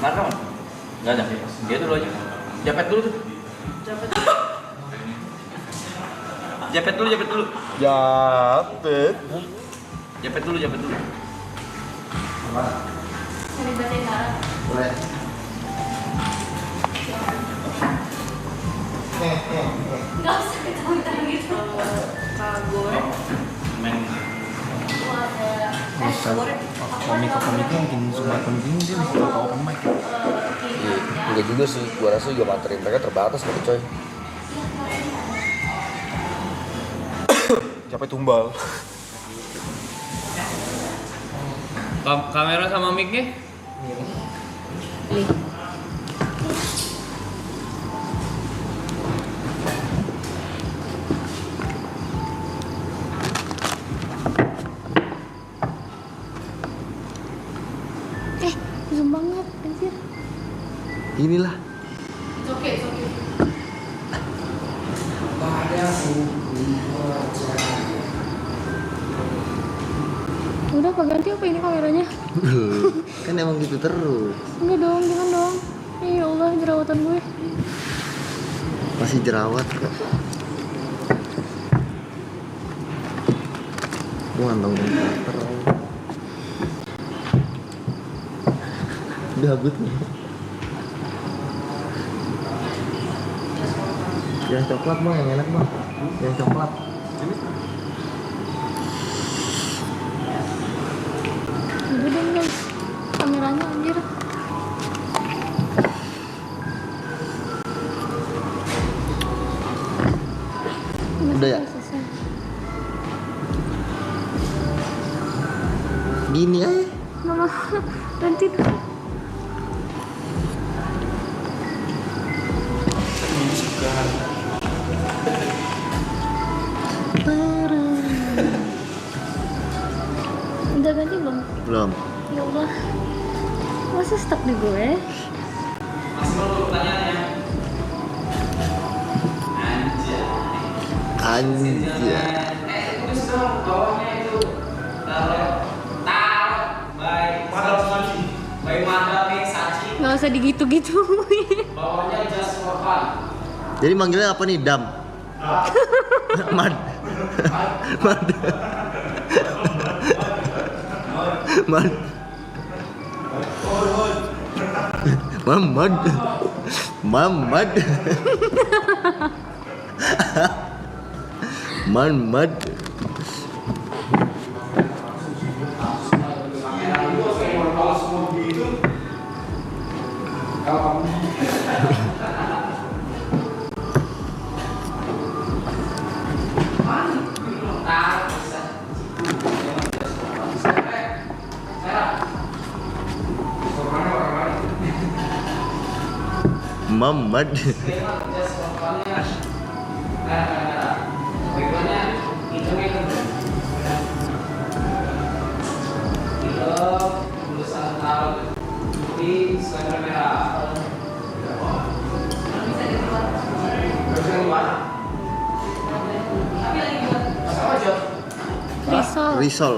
Marka mana? Nggak ada. Dia dulu aja. Japet dulu tuh. Japet dulu. Japet dulu. Japet. Japet dulu. Cari bacain Nara. Boleh. Nggak usah kita gitu. Kagor. Main. Komiknya mungkin semua penting dia mesti tahu open mic. Enggak juga sih, gua rasa juga materi mereka terbatas gitu coy. Capek tumbal. Kamera sama mic-nya? Zoom banget, anjir. Inilah. It's okay. Udah apa ganti apa ini kameranya? Kan emang gitu terus. Enggak dong, jangan dong. Ya Allah, jerawatan gue. Masih jerawat kok. Gua ngantong karakter. Udah habis nih. Yang coklat bang, yang enak bang. Yang coklat. Udah dong guys, kameranya anjir. Udah ya? Selesai. Gini aja. Mama, nanti udah ganti belum? Belum. Ya Allah, masa stuck di gue? Masih mau pertanyaannya? Anjay. Tulis dong bawahnya itu. Taruh. Baik Madami Sachi. Nggak usah digitu-gitu. Bawahnya just for fun. Jadi manggilnya apa nih? Dam. Mad. Mad. Mad. Mamad. Mamad. Mamad. Mamad. Risol. Risol.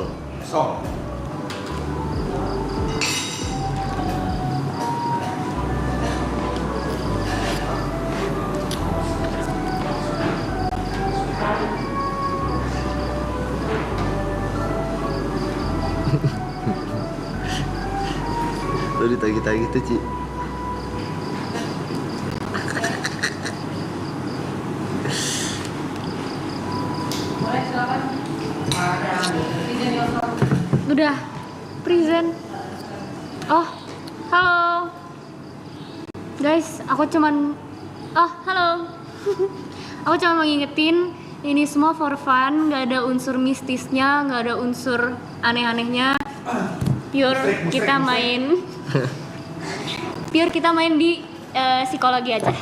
Lo ditagi-tagi tuh Ci. Udah, present. Oh, halo. Guys, aku cuman halo. Aku cuma mau ngingetin ini semua for fun, nggak ada unsur mistisnya, nggak ada unsur aneh-anehnya. Pure kita main di psikologi aja.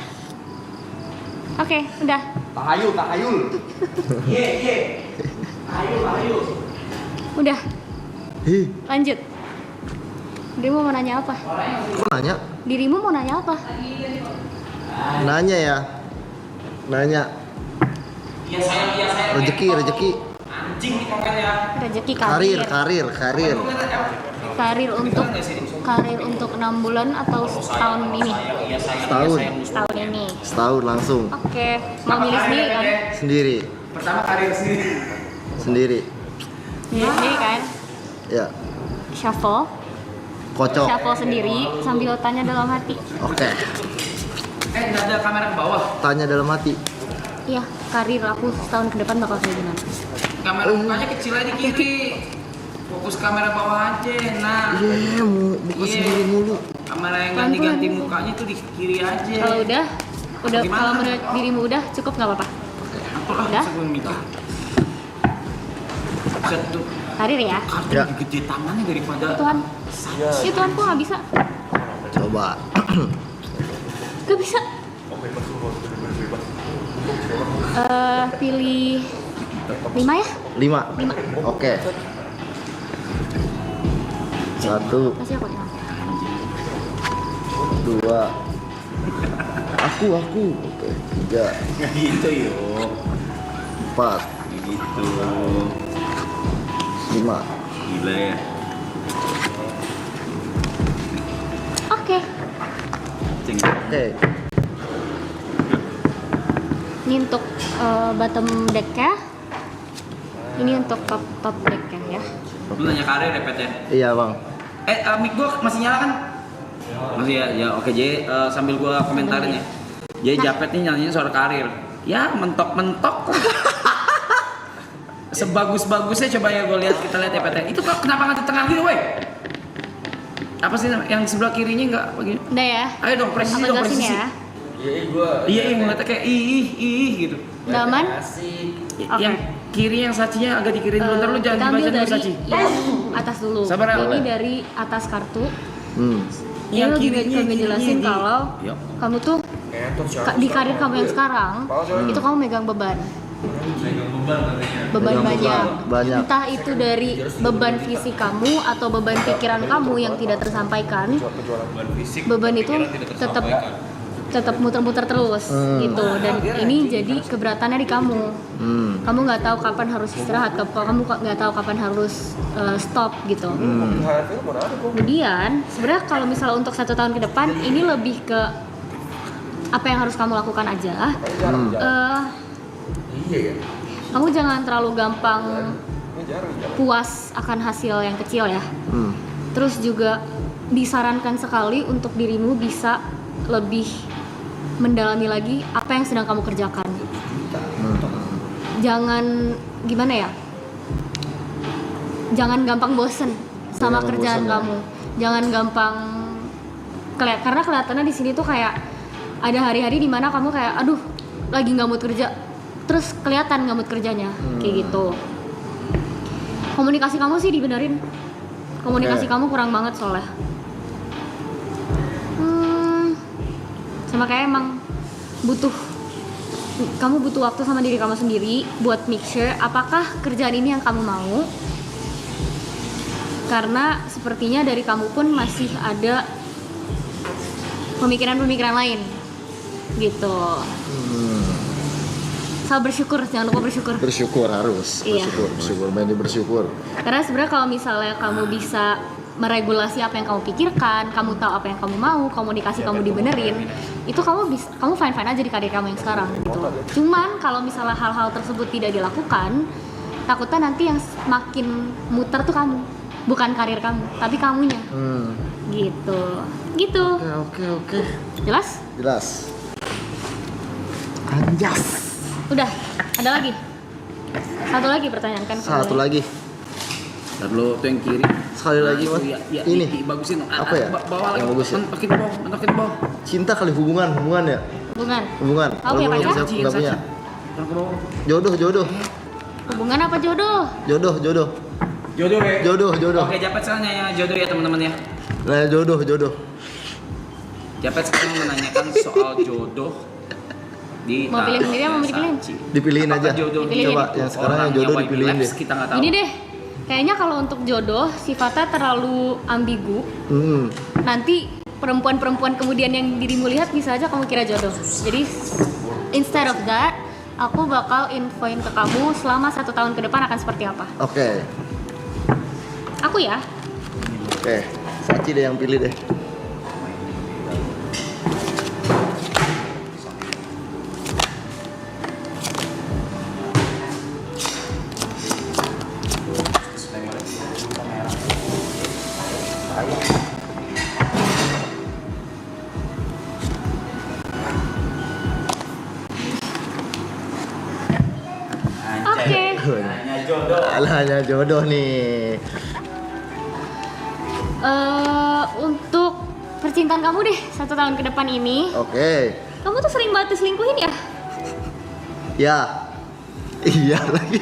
Oke, udah. Tahayul. Tahayul. Udah, Hi, lanjut. Dirimu mau nanya apa? kok nanya? Dirimu mau nanya apa? Nanya ya. Nanya. Iya saya. Rezeki. Anjing nih kontennya. Rezeki Karir. Kamu lihat ya? karir untuk 6 bulan atau setahun ini? Setahun ini. Setahun langsung. Oke, mau milih sendiri kan? Sendiri. Pertama karir sendiri. Sendiri. Milih sendiri kan? Ya. Shuffle Kocok. sendiri sambil tanya dalam hati. Oke. Nggak ada kamera ke bawah. Tanya dalam hati. Iya, karir aku setahun ke depan bakal kayak gimana? Kamera mukanya kecil aja di kiri. Fokus kamera bawah aja. Nah. Iya, mau buka sendiri mulu. Kamera yang ganti-ganti mukanya tuh di kiri aja. Kalau udah Gimana? kalau menurut dirimu udah cukup nggak apa-apa? Udah? Sebelum mikir. Satu. Karir ya? Kartu Ya. lebih gede tangannya daripada Tuhan. Ya Tuhan, kok nggak bisa? Coba. Gak bisa. Pilih 5 ya? 5. 5. Oke. 1, Kasih aku ya. 2. Aku. Oke. 3, nggak gitu yuk. 4, Gitu. 5. Gila ya. Oke. Oke. Ini untuk bottom deck ya. Ini untuk top deck ya. Lu nanya karir repet ya? Iya, Bang. Mic gua masih nyala kan? Masih ya? Ya oke J, sambil gua komentarin ya. J Japet nih nyanyinya soal karir. Ya mentok-mentok. Sebagus-bagusnya coba ya gue lihat, kita lihat ya PT. Itu kenapa nggak di tengah gitu, woi? Apa sih yang sebelah kirinya nggak begini? Udah ya. Ayo dong presisi Aku dong jelasin presisi. ya. Iya, ngeliatnya kayak ih gitu. Udah aman? Yang kiri yang sacinya agak dikirim dulu, ntar lu Kita jangan ambil dibaca dulu dari saci. yang atas dulu. Sabar ya, Ini boleh. dari atas kartu. Ini Yang lagi kirinya, kami jelasin kirinya. kalau Yuk. kamu tuh di karir kamu yang sekarang itu kamu megang beban. Beban Megang banyak. Entah itu dari beban fisik kamu atau beban pikiran kamu yang tidak tersampaikan. Beban itu tetap muter-muter terus gitu, dan ini jadi keberatannya di kamu. Kamu nggak tahu kapan harus istirahat, kamu nggak tahu kapan harus stop gitu. Kemudian sebenarnya kalau misalnya untuk 1 tahun ke depan ini lebih ke apa yang harus kamu lakukan aja. Kamu jangan terlalu gampang puas akan hasil yang kecil ya. Terus juga disarankan sekali untuk dirimu bisa lebih mendalami lagi apa yang sedang kamu kerjakan. Jangan gimana ya? Jangan gampang bosen sama kerjaan kamu. Jangan gampang karena kelihatannya di sini tuh kayak ada hari-hari dimana kamu kayak aduh lagi nggak mood kerja, terus kelihatan nggak mood kerjanya kayak gitu. Komunikasi kamu sih dibenerin. Komunikasi kamu kurang banget soalnya. Sama kayak emang kamu butuh waktu sama diri kamu sendiri buat make sure apakah kerjaan ini yang kamu mau, karena sepertinya dari kamu pun masih ada pemikiran-pemikiran lain gitu. Selalu bersyukur, jangan lupa bersyukur. Bersyukur harus. Iya. Bersyukur, mainnya bersyukur. Karena sebenarnya kalau misalnya kamu bisa meregulasi apa yang kamu pikirkan, kamu tahu apa yang kamu mau, komunikasi kamu dibenerin, itu kamu fine aja di karir kamu yang sekarang gitu. Cuman kalau misalnya hal-hal tersebut tidak dilakukan, takutnya nanti yang makin muter tuh kamu, bukan karir kamu, tapi kamunya. Gitu. Oke. Jelas? Anjas. Udah, ada lagi? Satu lagi pertanyaan kan? Satu lagi. Ntar lu tuh yang kiri. Sekali lagi, Mas. Ya, Ini. bagusin dong. Apa ya? Bawah lagi. Yang bagus ya? Mentokin ke bawah. Cinta kali hubungan ya? Hubungan. Kalau Kamu punya belum pacar? nggak punya. Yang ke bawah. Jodoh. Hubungan apa jodoh? Jodoh. Jodoh ya. Jodoh. Oke, Japet sekarang nanya jodoh ya teman-teman ya. Nah, jodoh. Japet sekarang menanyakan soal jodoh di Mau pilih sendiri apa mau dipilihin? Dipilihin Apakah aja. jodoh Dipilihin. Coba yang sekarang yang jodoh dipilihin deh. Kita nggak tahu. Ini deh, kayaknya kalau untuk jodoh sifatnya terlalu ambigu. Nanti perempuan-perempuan kemudian yang dirimu lihat bisa aja kamu kira jodoh. Jadi instead of that, aku bakal infoin ke kamu selama 1 tahun ke depan akan seperti apa. Oke. Aku ya, Oke, Saci deh yang pilih deh. Oke. Alahnya jodoh nih. Untuk percintaan kamu deh 1 tahun ke depan ini, Oke. kamu tuh sering banget diselingkuhin ya? Ya. Iya lagi.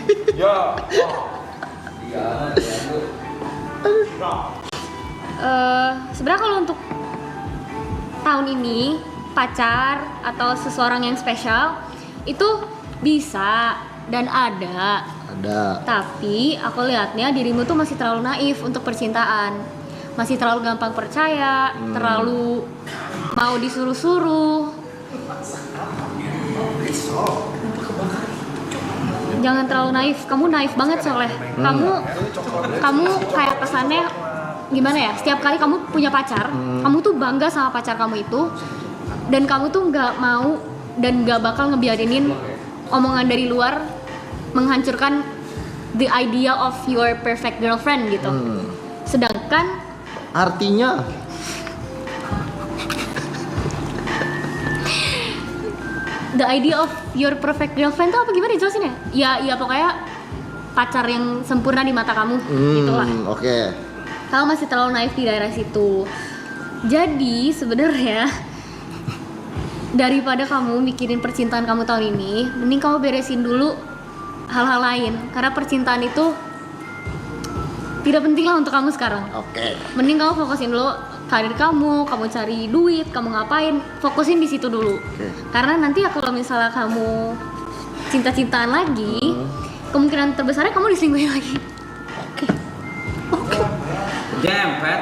Sebenarnya kalau untuk tahun ini pacar atau seseorang yang spesial itu bisa dan ada. Ada. Tapi aku lihatnya dirimu tuh masih terlalu naif untuk percintaan. Masih terlalu gampang percaya, terlalu mau disuruh-suruh. Jangan terlalu naif. Kamu naif banget soalnya. Kamu kayak kesannya gimana ya? Setiap kali kamu punya pacar, kamu tuh bangga sama pacar kamu itu, dan kamu tuh nggak mau dan nggak bakal ngebiarinin omongan dari luar menghancurkan the idea of your perfect girlfriend gitu. Sedangkan Artinya the idea of your perfect girlfriend tuh apa gimana jelasin ya? Ya pokoknya pacar yang sempurna di mata kamu gitulah. Oke. Kamu masih terlalu naif di daerah situ. Jadi sebenarnya daripada kamu mikirin percintaan kamu tahun ini, mending kamu beresin dulu hal-hal lain. Karena percintaan itu tidak penting lah untuk kamu sekarang. Oke. Mending kamu fokusin dulu karir kamu cari duit, kamu ngapain, fokusin di situ dulu. Karena nanti ya kalau misalnya kamu cinta-cintaan lagi, kemungkinan terbesarnya kamu diselingkuhin lagi. Jempet.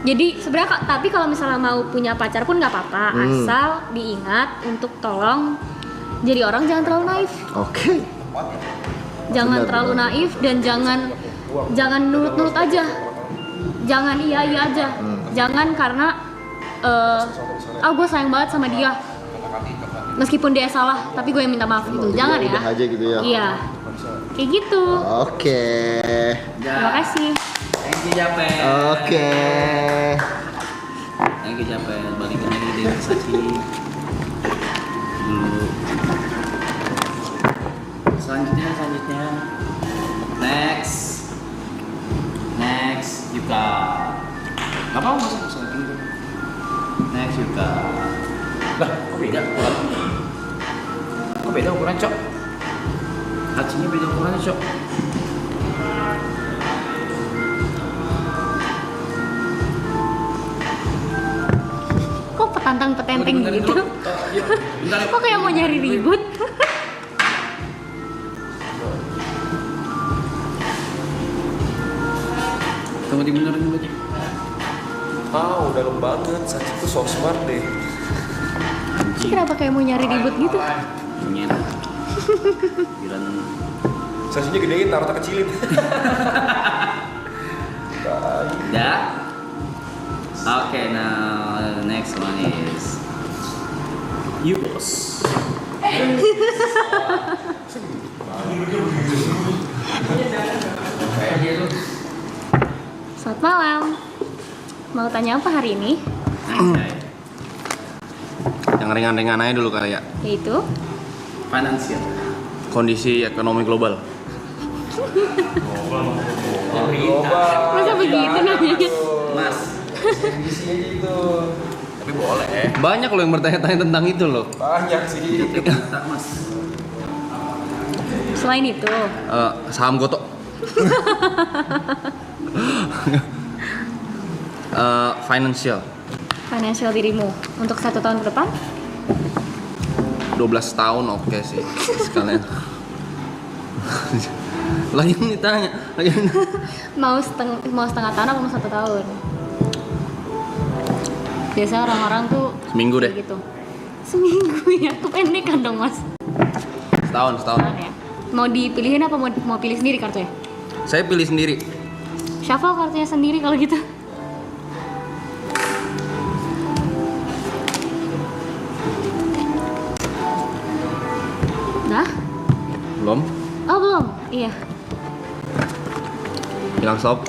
Jadi sebenarnya tapi kalau misalnya mau punya pacar pun nggak apa-apa, asal diingat untuk tolong jadi orang jangan terlalu naif. Oke. Jangan Benar, terlalu benar. naif dan jangan nurut-nurut aja. Jangan iya aja. Jangan karena gue sayang banget sama dia. Meskipun dia salah, tapi gue yang minta maaf gitu. Jangan ya. Udah aja gitu ya. Iya. Kayak gitu. Oke. Terima kasih. Thank you Japet. Oke. Thank you Japet. Balikin lagi dari Sachi dulu. Selanjutnya next Yuka. Gak apa-apa masuk gitu. Next Yuka. Lah, kok beda ukuran? Kok beda ukuran, Cok? Hachinya beda ukuran, Cok. Kok petantang-petenteng Bentar gitu? dulu. Yuk, bentar. Kok kayak mau nyari ribut? Tunggu dibenerin dulu aja. Dalam banget. Sachi tuh so smart deh. Ini kenapa kayak mau nyari ribut gitu? Punya. Bilang Sachinya gedein, Naruto kecilin. dah. Okay, now next one is you boss. Selamat malam. Mau tanya apa hari ini? Yang ringan-ringan aja dulu kali ya. Yaitu Financial. Kondisi ekonomi global. masa begitu namanya? Mas. Tapi boleh. Banyak loh yang bertanya-tanya tentang itu loh. Banyak sih. Kita Mas. Selain itu, Saham Goto. financial dirimu untuk 1 tahun ke depan? 12 tahun oke sih sekalian. Lagi ditanya, Mau setengah tahun apa mau 1 tahun? Biasa orang-orang tuh Seminggu deh. kayak gitu. Seminggu ya, kependekan dong mas. setahun. Tahun ya. Mau dipilihin apa mau pilih sendiri kartunya? Saya pilih sendiri. Shuffle kartunya sendiri kalau gitu. Belum? Oh belum, iya. Bilang stop.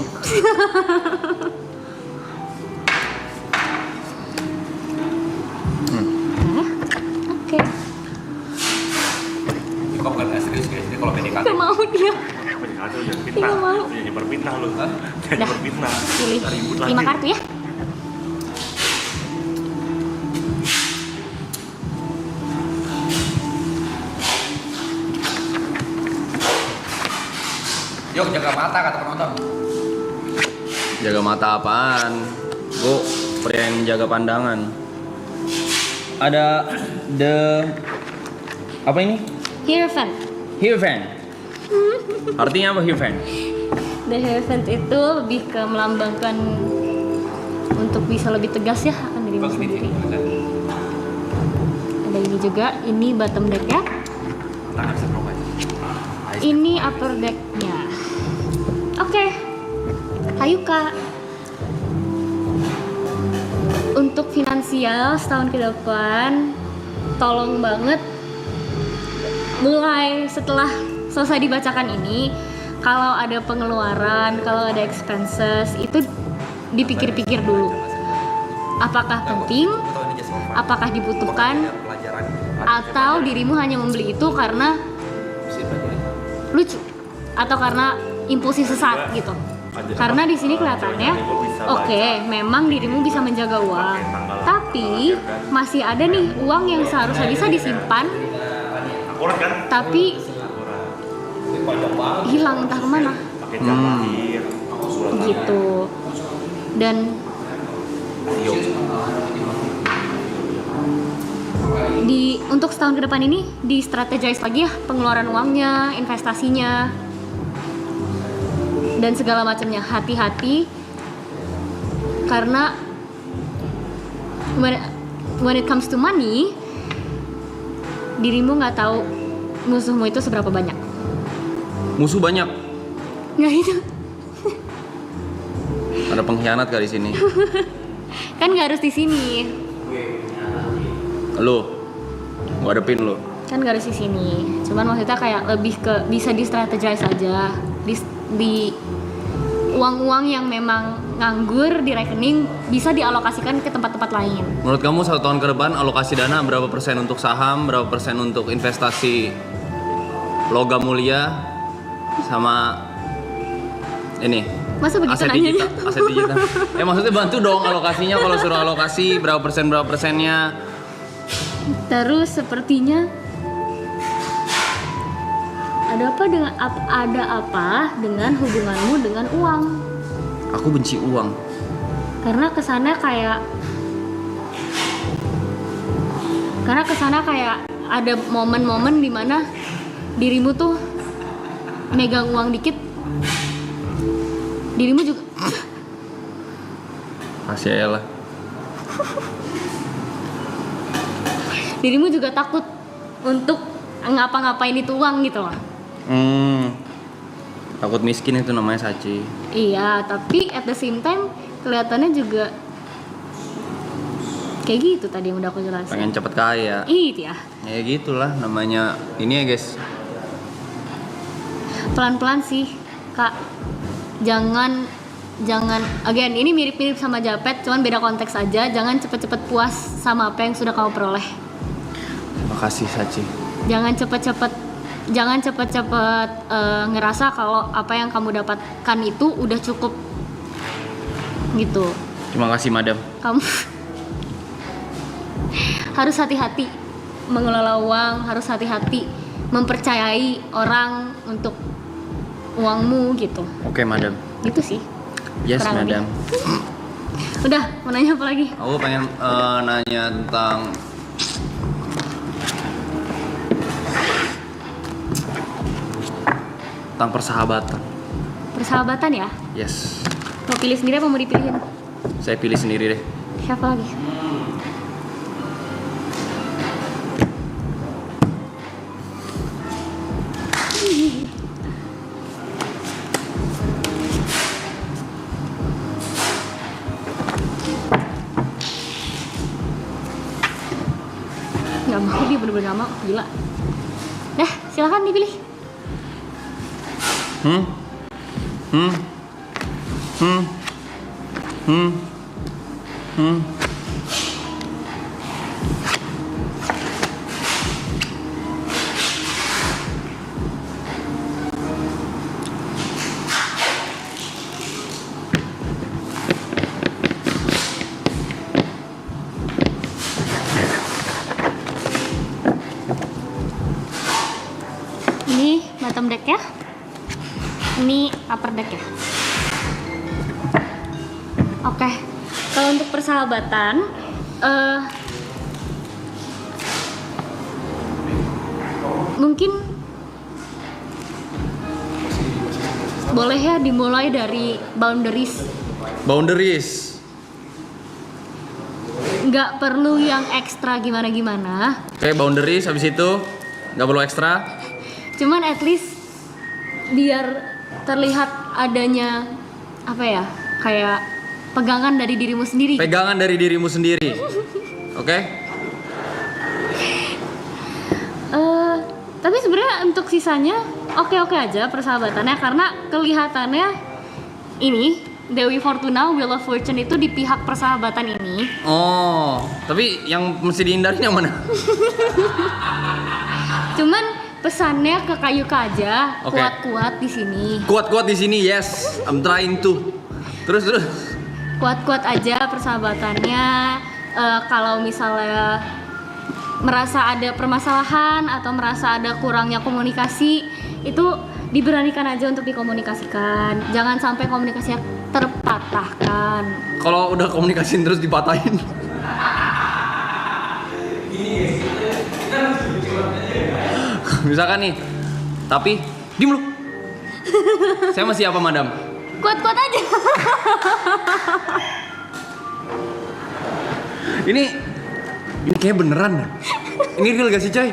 Oke. Kok bukan serius guys, ini kalau PDKT. Gak mau dia. Tidak mau. Jadi berfitnah lu. Jadi Dah. berfitnah. Pilih Ribut 5 lagi. kartu ya. Yuk, jaga mata kata penonton. Jaga mata apaan? Gue pria yang jaga pandangan. Ada apa ini? Hierophant. Hierophant. Artinya apa Hierophant? The Hierophant itu lebih ke melambangkan untuk bisa lebih tegas ya akan dirimu sendiri. Ada ini juga, ini bottom deck ya. Tangan bisa promosi. Ini upper decknya. Oke, ayo Kak. Untuk finansial setahun ke depan, tolong banget mulai setelah selesai dibacakan ini, kalau ada pengeluaran, kalau ada expenses, itu dipikir-pikir dulu. Apakah penting? Apakah dibutuhkan? Atau dirimu hanya membeli itu karena lucu atau karena impulsif sesaat gitu. Karena di sini kelihatannya oke, memang dirimu bisa menjaga uang, tapi masih ada nih uang yang seharusnya bisa disimpan, Akurat kan? tapi hilang entah kemana Pakai jam lahir. gitu. Dan untuk setahun ke depan ini di strategize lagi ya pengeluaran uangnya, investasinya, dan segala macamnya. Hati-hati karena when it comes to money, dirimu nggak tahu musuhmu itu seberapa banyak. Musuh banyak. Nggak itu Ada pengkhianat kali di sini. kan nggak harus di sini, Lu, gua hadepin lu. kan nggak harus di sini. Cuman maksudnya kayak lebih ke bisa di strategize aja di uang-uang yang memang nganggur di rekening bisa dialokasikan ke tempat-tempat lain. Menurut kamu 1 tahun ke depan alokasi dana berapa persen untuk saham, berapa persen untuk investasi logam mulia, sama ini Masa begitu aset nanyanya? digital, aset digital. Maksudnya bantu dong alokasinya, kalau suruh alokasi berapa persennya. Terus sepertinya ada apa dengan hubunganmu dengan uang? Aku benci uang. Karena kesana kayak ada momen-momen dimana dirimu tuh megang uang dikit, dirimu juga Masih ya lah. dirimu juga takut untuk ngapa-ngapain itu uang gitu loh. Takut miskin itu namanya Saci. Iya, tapi at the same time kelihatannya juga kayak gitu tadi yang udah aku jelasin. Pengen cepet kaya. Itu ya. Ya gitulah namanya. Ini ya guys. Pelan-pelan sih, Kak. Jangan again ini mirip-mirip sama Japet, cuman beda konteks aja. Jangan cepet-cepet puas sama apa yang sudah kamu peroleh. Makasih Saci. Jangan cepet-cepet ngerasa kalau apa yang kamu dapatkan itu udah cukup gitu. Terima kasih madam. Kamu harus hati-hati mengelola uang, harus hati-hati mempercayai orang untuk uangmu gitu. Oke madam. Gitu sih. Yes Kurang lebih. madam. Udah, mau nanya apa lagi? Aku pengen nanya tentang persahabatan. Persahabatan ya? Yes. Mau pilih sendiri apa mau dipilihin? Saya pilih sendiri deh. Siapa lagi? Gak mau, dia bener-bener gak mau, gila. Dah, silakan dipilih. Hmm? Hmm? Hmm? Hmm? Hmm? Ini bottom deck ya. Ini upper deck ya. Oke. Kalau untuk persahabatan, mungkin boleh ya dimulai dari boundaries. Boundaries. Nggak perlu yang ekstra gimana-gimana. Oke, boundaries habis itu nggak perlu ekstra. Cuman at least biar terlihat adanya apa ya, kayak pegangan dari dirimu sendiri. Pegangan dari dirimu sendiri. Oke? Tapi sebenarnya untuk sisanya oke-oke aja persahabatannya, karena kelihatannya ini Dewi Fortuna Wheel of Fortune itu di pihak persahabatan ini. Oh, tapi yang mesti dihindarin yang mana? Cuman pesannya ke Kayuka aja, Oke. kuat-kuat di sini. Kuat-kuat di sini, yes. I'm trying to. Terus. Kuat-kuat aja persahabatannya. Kalau misalnya merasa ada permasalahan atau merasa ada kurangnya komunikasi, itu diberanikan aja untuk dikomunikasikan. Jangan sampai komunikasinya terpatahkan. Kalau udah komunikasiin terus dipatahin. Misalkan nih, tapi diem lu. Saya masih apa, madam? Kuat-kuat aja. Ini kayak beneran. Ini real gak sih, coy?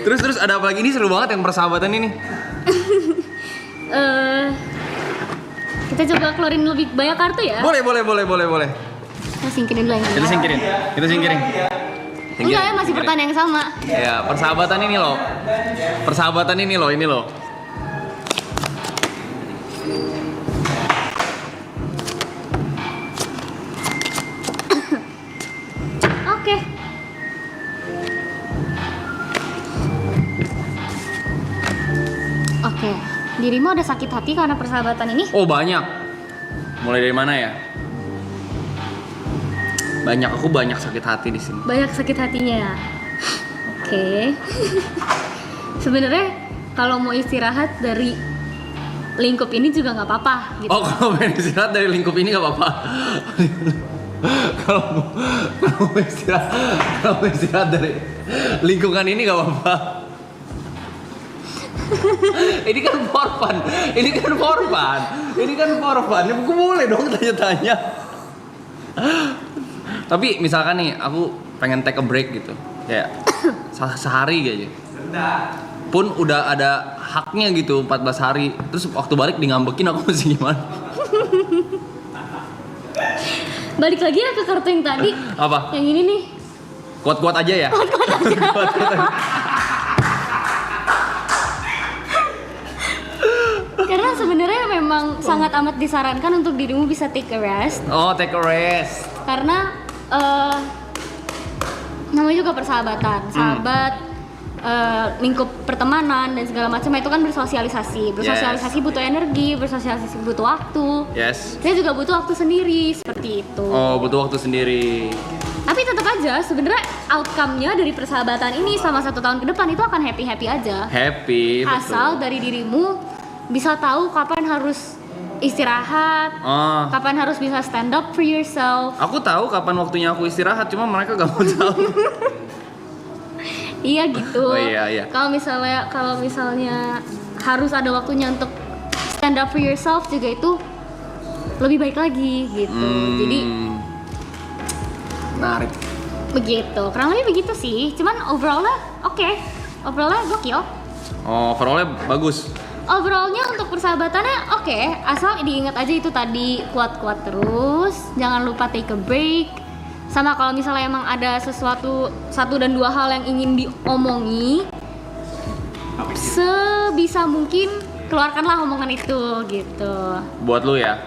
Terus ada apa lagi? Ini seru banget yang persahabatan ini. Kita coba keluarin lebih banyak kartu ya. Boleh. Kita singkirin dulu yang ini. Kita singkirin. Enggak ya, masih pertanyaan yang sama. Ya, persahabatan ini loh. Ini loh. Oke. Oke. Dirimu ada sakit hati karena persahabatan ini? Oh, banyak. Mulai dari mana ya? Aku banyak sakit hati di sini. Banyak sakit hatinya. Oke. Sebenarnya kalau mau istirahat dari lingkup ini juga nggak apa-apa gitu. Oh, kalau pengen istirahat dari lingkup ini nggak apa-apa. Kalau mau istirahat dari lingkungan ini nggak apa-apa. Ini kan for fun. Ini kan for fun. Aku boleh dong tanya-tanya. Tapi misalkan nih, aku pengen take a break gitu, kayak sehari aja. Pun udah ada haknya gitu, 14 hari. Terus waktu balik di ngambekin, aku mesti gimana? Balik lagi ya ke kartu yang tadi. Apa? Yang ini nih. Kuat-kuat aja ya? Kuat-kuat aja. Karena sebenarnya memang sangat amat disarankan untuk dirimu bisa take a rest. Oh, take a rest. Karena namanya juga persahabatan, sahabat, lingkup pertemanan dan segala macam itu kan bersosialisasi. Bersosialisasi butuh energi, bersosialisasi butuh waktu. Yes. Saya juga butuh waktu sendiri seperti itu. Oh, butuh waktu sendiri. Tapi tetap aja sebenarnya outcome-nya dari persahabatan ini selama 1 tahun ke depan itu akan happy aja. Happy. Asal betul. dari dirimu bisa tahu kapan harus istirahat, Oh. kapan harus bisa stand up for yourself. Aku tahu kapan waktunya aku istirahat, cuma mereka gak mau tahu. Iya gitu. Oh, iya. Kalau misalnya harus ada waktunya untuk stand up for yourself juga itu lebih baik lagi gitu. Jadi menarik. begitu. Kurang lebih begitu sih. Cuman overallnya oke. Overallnya gokil. Oh, overallnya bagus. Overallnya untuk persahabatannya oke, asal diingat aja itu tadi, kuat-kuat terus, jangan lupa take a break. Sama kalau misalnya emang ada sesuatu 1 dan 2 hal yang ingin diomongi, sebisa mungkin keluarkanlah omongan itu gitu. Buat lu ya,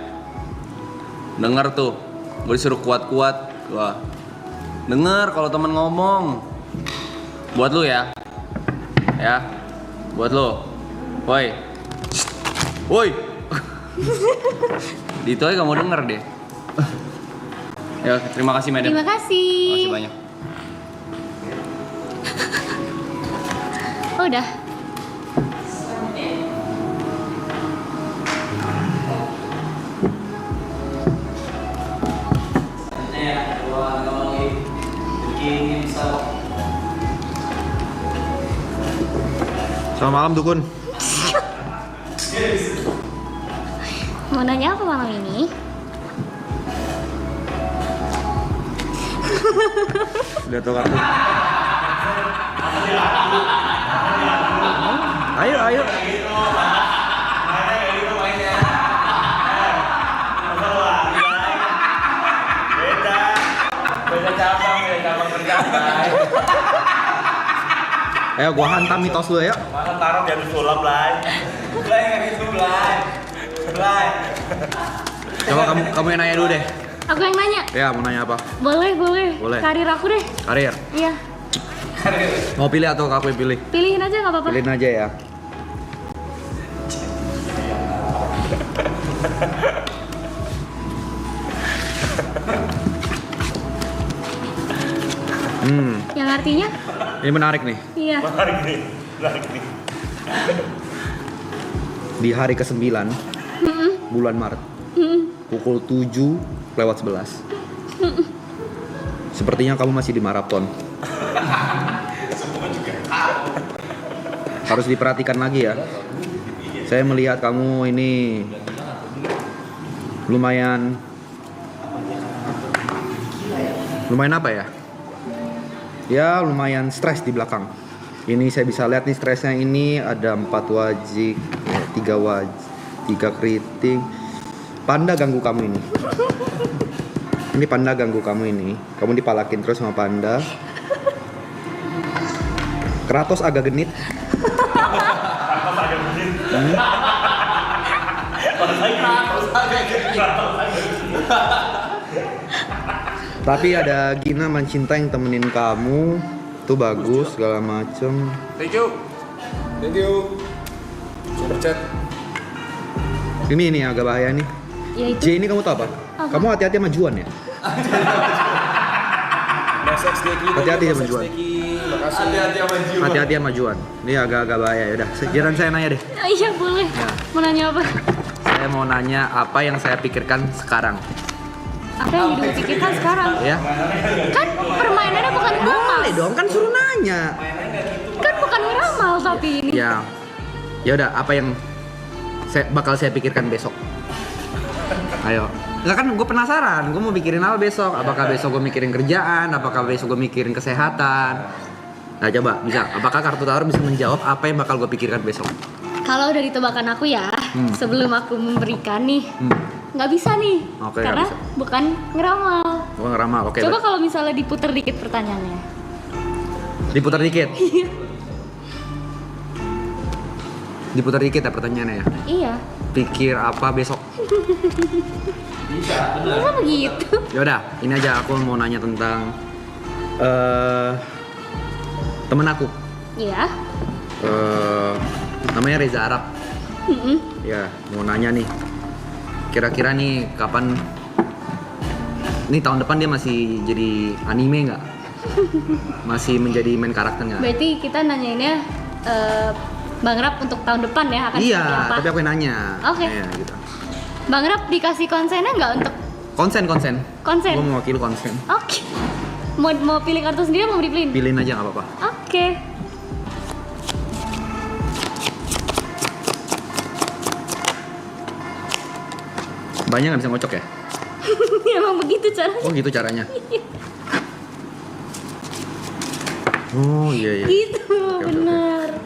denger tuh, gue disuruh kuat-kuat. Wah, denger kalau temen ngomong. Buat lu ya, buat lu. Woi, woi. Itu aja kamu denger deh. Ya, terima kasih madam. Terima kasih. Terima kasih banyak. Oh, udah. Selamat malam Dukun. Mau nanya apa malam ini? Lihat tuh kartu. Ayo. Ayo gua hantam mitos lu ya. Masa taruh di atas sulap, Blay. Blay nggak gitu, Blay. Blay. Coba kamu yang nanya dulu deh. Aku yang nanya. Ya, mau nanya apa? Boleh. Boleh. Karir aku deh. Karir. Iya. Mau pilih atau aku yang pilih? Pilihin aja nggak apa-apa. Pilihin aja ya. Yang artinya? Ini menarik nih. Iya. Menarik nih. Di hari ke-9 bulan Maret pukul 7:11. Sepertinya kamu masih di maraton. Harus diperhatikan lagi ya. Saya melihat kamu ini lumayan apa ya? Ya lumayan stres di belakang. Ini saya bisa lihat nih stresnya ini ada 4 wajik, 3 keriting. Panda ganggu kamu ini. Ini panda ganggu kamu ini. Kamu dipalakin terus sama panda. Kratos agak genit. Tapi ada Gina Mancinta yang temenin kamu. Tuh bagus segala macem. Thank you. Super chat. Ini agak bahaya nih. Ya itu. J ini kamu tau apa? Kamu hati-hati sama Juan ya. Hati-hati sama Juan. Hati-hati sama Juan. Ini agak bahaya. Yaudah, sekiran saya nanya deh. Iya boleh. Mau nanya apa? Saya mau nanya apa yang saya pikirkan sekarang. Apa yang Dido pikirkan sekarang? Ya. Kan permainannya bukan ngeramal. Boleh dong, kan suruh nanya. Kan bukan ngeramal tapi ini. Ya. Ya udah, apa yang bakal saya pikirkan besok? Ayo. Lah kan gue penasaran, gue mau mikirin apa besok? Apakah besok gue mikirin kerjaan? Apakah besok gue mikirin kesehatan? Nah coba, bisa. Apakah kartu tarot bisa menjawab apa yang bakal gue pikirkan besok? Kalau dari tebakan aku ya, sebelum aku memberikan nih, nggak bisa nih, Oke, karena nggak bisa. bukan ngeramal. Gue ngeramal, oke. Coba kalau misalnya diputer dikit pertanyaannya. Diputar dikit. Diputar dikit ya pertanyaannya ya. Iya. Pikir apa besok? Masa begitu? Yaudah, ini aja aku mau nanya tentang temen aku. Iya. Namanya Reza Arab. Ya, mau nanya nih. Kira-kira nih kapan? Nih tahun depan dia masih jadi anime nggak? Masih menjadi main karakter nggak? Berarti kita nanyainnya Bang Rap untuk tahun depan ya akan Iya, seperti apa? tapi aku yang nanya. Oke. Ya, gitu. Bang Rap dikasih konsennya nggak untuk Konsen. konsen? Gue mewakili konsen. Oke. Mau pilih kartu sendiri mau dipilihin? Pilihin aja nggak apa-apa. Oke. Banyak nggak bisa ngocok ya? Emang begitu caranya. Oh gitu caranya. Oh iya. Gitu, Oke. bener.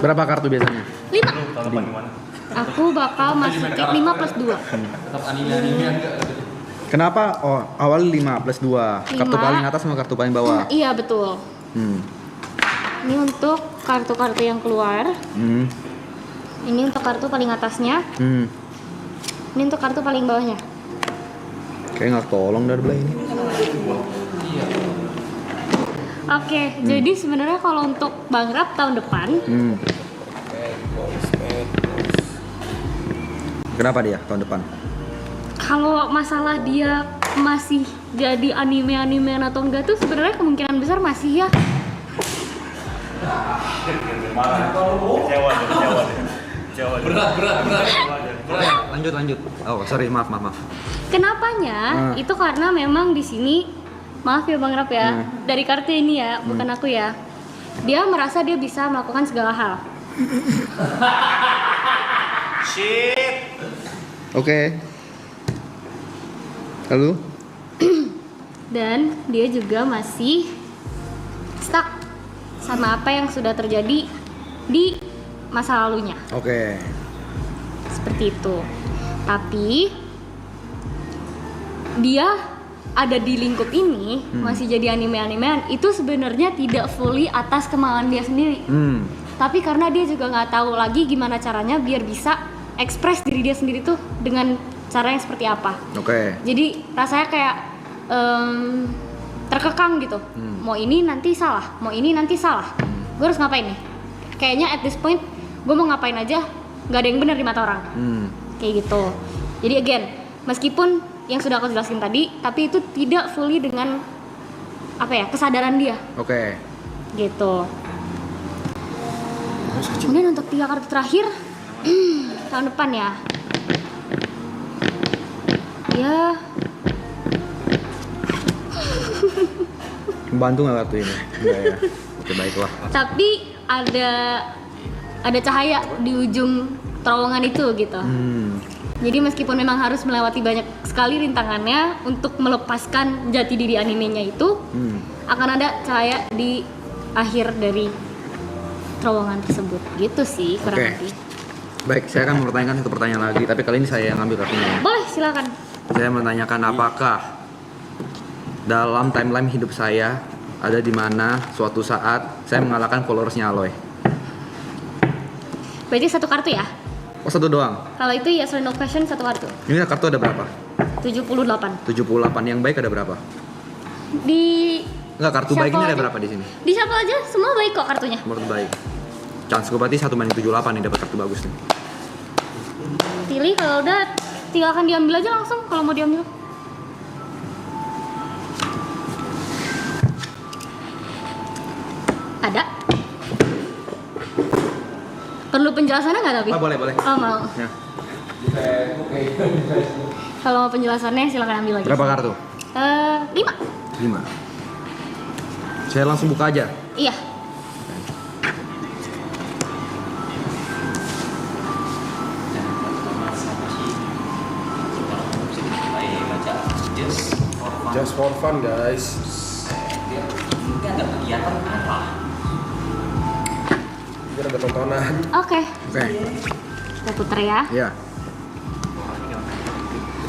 Berapa kartu biasanya? 5. Tahun depan gimana? Aku bakal masukin 5 plus 2. Kenapa? Oh awal 5 plus 2. Kartu Lima. paling atas sama kartu paling bawah. Iya betul. Ini untuk kartu-kartu yang keluar. Ini untuk kartu paling atasnya. Ini untuk kartu paling bawahnya. Kayak nggak tolong dari belah ini. Oke, jadi sebenarnya kalau untuk Bang Rap tahun depan, Kenapa dia tahun depan? kalau masalah dia masih jadi anime-animean atau enggak tuh sebenarnya kemungkinan besar masih ya. Kecewa deh. Berat. Lanjut. Oh, sorry, maaf. Kenapanya? Itu karena memang di sini, maaf ya Bang Rap ya, dari kartu ini ya, bukan aku ya. Dia merasa dia bisa melakukan segala hal. Shit. Oke. Lalu? Dan dia juga masih stuck sama apa yang sudah terjadi di masa lalunya. Oke. Seperti itu. Tapi dia ada di lingkup ini masih jadi anime-animean itu sebenarnya tidak fully atas kemauan dia sendiri. Tapi karena dia juga nggak tahu lagi gimana caranya biar bisa ekspres diri dia sendiri tuh dengan cara yang seperti apa. Oke. Jadi rasanya kayak terkekang gitu. Mau ini nanti salah, mau ini nanti salah. Gue harus ngapain nih? Kayaknya at this point gue mau ngapain aja nggak ada yang benar di mata orang. Kayak gitu. Jadi again, meskipun yang sudah aku jelaskan tadi, tapi itu tidak fully dengan apa ya, kesadaran dia. Oke. Gitu. Kemudian untuk 3 kartu terakhir tahun depan ya. Ya. Membantu nggak kartu ini? Enggak ya. Oke, baiklah. Tapi ada cahaya di ujung terowongan itu gitu. Jadi meskipun memang harus melewati banyak sekali rintangannya untuk melepaskan jati diri animenya itu, akan ada cahaya di akhir dari terowongan tersebut. Gitu sih kurang Oke. lebih. Baik, saya akan mempertanyakan satu pertanyaan lagi, tapi kali ini saya yang ambil kartunya. Boleh, silakan. Saya menanyakan apakah dalam timeline hidup saya ada di mana suatu saat saya mengalahkan followersnya Aloy. Berarti 1 kartu ya? Oh, 1 doang. Kalau itu yes or no question 1 kartu. Ini kartu ada berapa? 78. 78. Yang baik ada berapa? Di Enggak, kartu baik ini ada aja. berapa di sini? Di siapa aja semua baik kok kartunya. Menurut baik. Chance gue berarti 1/78 nih dapat kartu bagus nih. Pilih, kalau udah tinggalkan diambil aja langsung kalau mau diambil. Ada. Perlu penjelasannya nggak tapi? Oh, boleh. Oh, mau. Ya. Kalau mau penjelasannya silakan ambil lagi. Berapa kartu? 5. 5. Saya langsung buka aja. Iya. Just for fun guys. Ini ada kegiatan apa? Biar ada tontonan. Oke. Oke. Kita putar ya. Ya.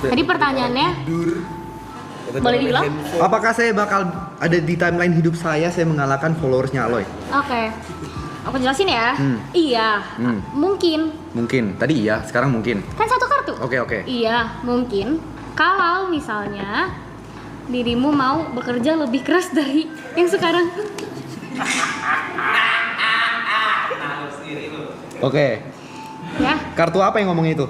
Tadi pertanyaannya boleh diulang? Apakah saya bakal ada di timeline hidup saya mengalahkan followersnya Aloy? Oke. Aku jelasin ya. Iya. Mungkin. Mungkin. Tadi iya, sekarang mungkin. Kan 1 kartu. Oke. Iya, mungkin. Kalau misalnya dirimu mau bekerja lebih keras dari yang sekarang. Oke. Ya. Kartu apa yang ngomong itu?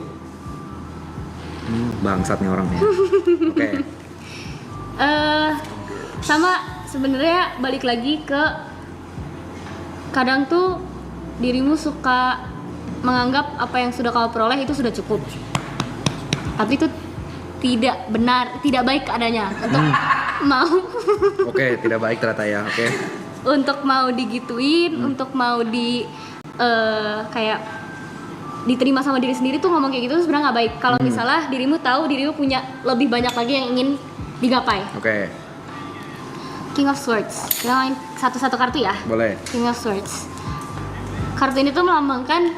Bangsat nih orangnya. Oke. Sama sebenarnya balik lagi ke kadang tuh dirimu suka menganggap apa yang sudah kau peroleh itu sudah cukup. Tapi itu tidak benar, tidak baik adanya untuk mau Oke, tidak baik ternyata ya. Oke. untuk mau digituin, untuk mau di kayak diterima sama diri sendiri tuh ngomong kayak gitu sebenarnya nggak baik. Kalau misalnya dirimu tahu dirimu punya lebih banyak lagi yang ingin digapai. Oke. King of Swords. Kita main satu-satu kartu ya. Boleh. King of Swords. Kartu ini tuh melambangkan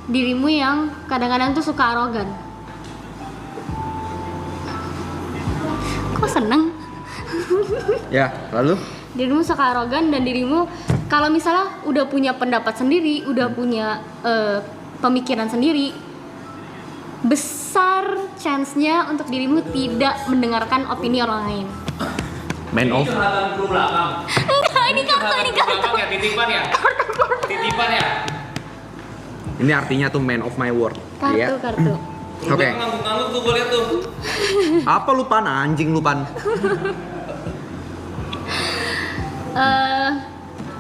dirimu yang kadang-kadang tuh suka arogan. Kok seneng? Ya, lalu? Dirimu suka arogan dan dirimu kalau misalnya udah punya pendapat sendiri, udah punya pemikiran sendiri, besar chance-nya untuk dirimu tidak mendengarkan opini orang lain. Man of curhatan kru belakang. Enggak, ini kartu. Ya, titipan ya? Titipan ya? ini artinya tuh man of my word. Iya. Kartu. Oke. Ngangguk-ngangguk tuh gue liat tuh. Apa lu pan anjing lu pan?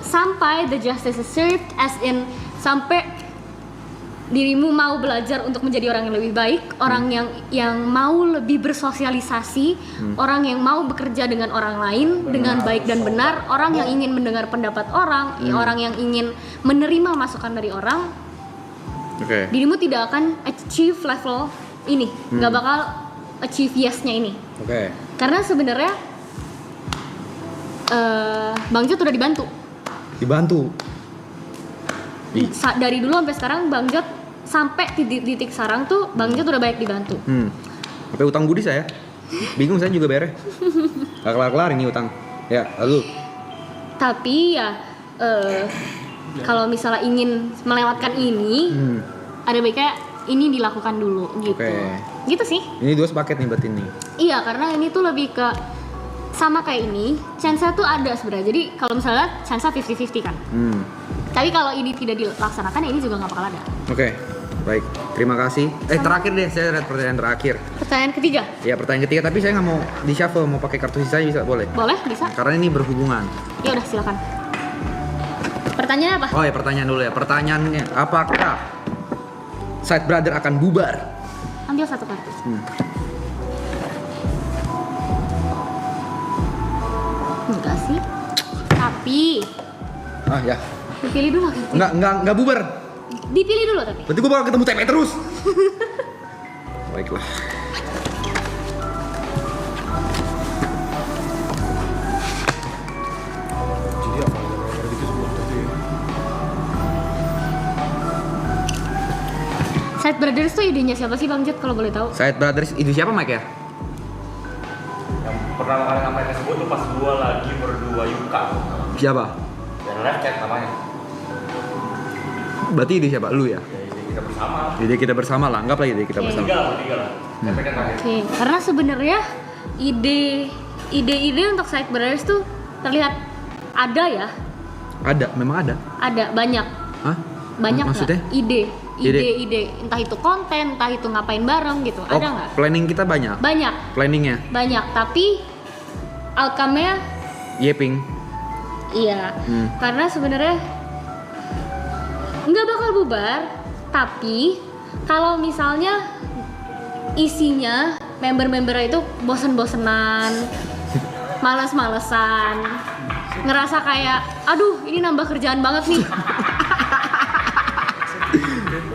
Sampai the justice is served, as in sampai dirimu mau belajar untuk menjadi orang yang lebih baik, orang yang mau lebih bersosialisasi, orang yang mau bekerja dengan orang lain dengan baik dan benar, orang yang ingin mendengar pendapat orang, orang yang ingin menerima masukan dari orang. Oke. Dirimu tidak akan achieve level ini, nggak bakal achieve yes-nya ini. Oke. Karena sebenarnya Bang Jot udah dibantu. Dari dulu sampai sekarang Bang Jot sampai titik sekarang tuh Bang Jot udah banyak dibantu. Sampai utang budi saya. Bingung saya juga beres. Gak kelar-kelar ini utang. Ya, lalu. Tapi ya kalau misalnya ingin melewatkan ini, ada baiknya ini dilakukan dulu gitu. Oke. Gitu sih. Ini 2 sepaket nih berarti nih. Iya, karena ini tuh lebih ke sama kayak ini, chance-nya tuh ada sebenarnya. Jadi kalau misalnya chance-nya 50-50 kan. Tapi kalau ini tidak dilaksanakan, ya ini juga nggak bakal ada. Oke. Baik, terima kasih. Terakhir deh, saya lihat pertanyaan terakhir. Pertanyaan ketiga, Ya, pertanyaan ketiga, tapi saya nggak mau di shuffle, mau pakai kartu sisa bisa, boleh? boleh bisa? Karena ini berhubungan. Ya udah silakan. Pertanyaannya apa? Oh ya, pertanyaan dulu ya. Pertanyaannya, apakah Side Brother akan bubar? Ambil satu kartu. Enggak sih. Tapi Ya. dipilih dulu. Enggak bubar. Dipilih dulu tapi. Berarti gue bakal ketemu TP terus. Baiklah. Side Brothers tuh idenya siapa sih Bang Jet kalau boleh tahu? Side Brothers itu siapa Mike ya? Yang pertama kali ngapain tersebut tuh pas gua lagi berdua Yuka. Siapa? Dan Left Cat namanya. Berarti ide siapa? Lu ya? Ya ide kita bersama. Ide kita bersama lah, anggaplah ide kita Oke. bersama. Tiga lah. Tapi kan terakhir. Oke, karena sebenarnya ide untuk Side Brothers tuh terlihat ada ya, Ada, memang ada. ada banyak Hah? Maksudnya? nggak? Ide, entah itu konten, entah itu ngapain bareng gitu, Oh, ada nggak? planning kita banyak. Planningnya? Banyak, tapi outcome-nya Yeping. iya, karena sebenarnya nggak bakal bubar, tapi kalau misalnya isinya member-membernya itu bosen-bosenan, males-malesan, ngerasa kayak aduh ini nambah kerjaan banget nih,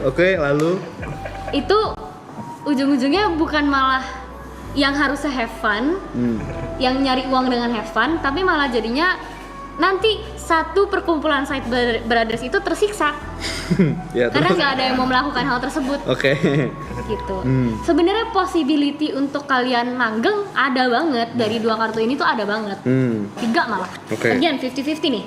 Oke, lalu? itu ujung-ujungnya bukan malah yang harusnya have fun, yang nyari uang dengan have fun, tapi malah jadinya nanti satu perkumpulan Side Brothers itu tersiksa Ya, karena terus? nggak ada yang mau melakukan hal tersebut. Oke. Gitu. Sebenarnya possibility untuk kalian langgeng ada banget dari 2 kartu ini tuh ada banget. 3 malah. Oke. Again 50-50 nih.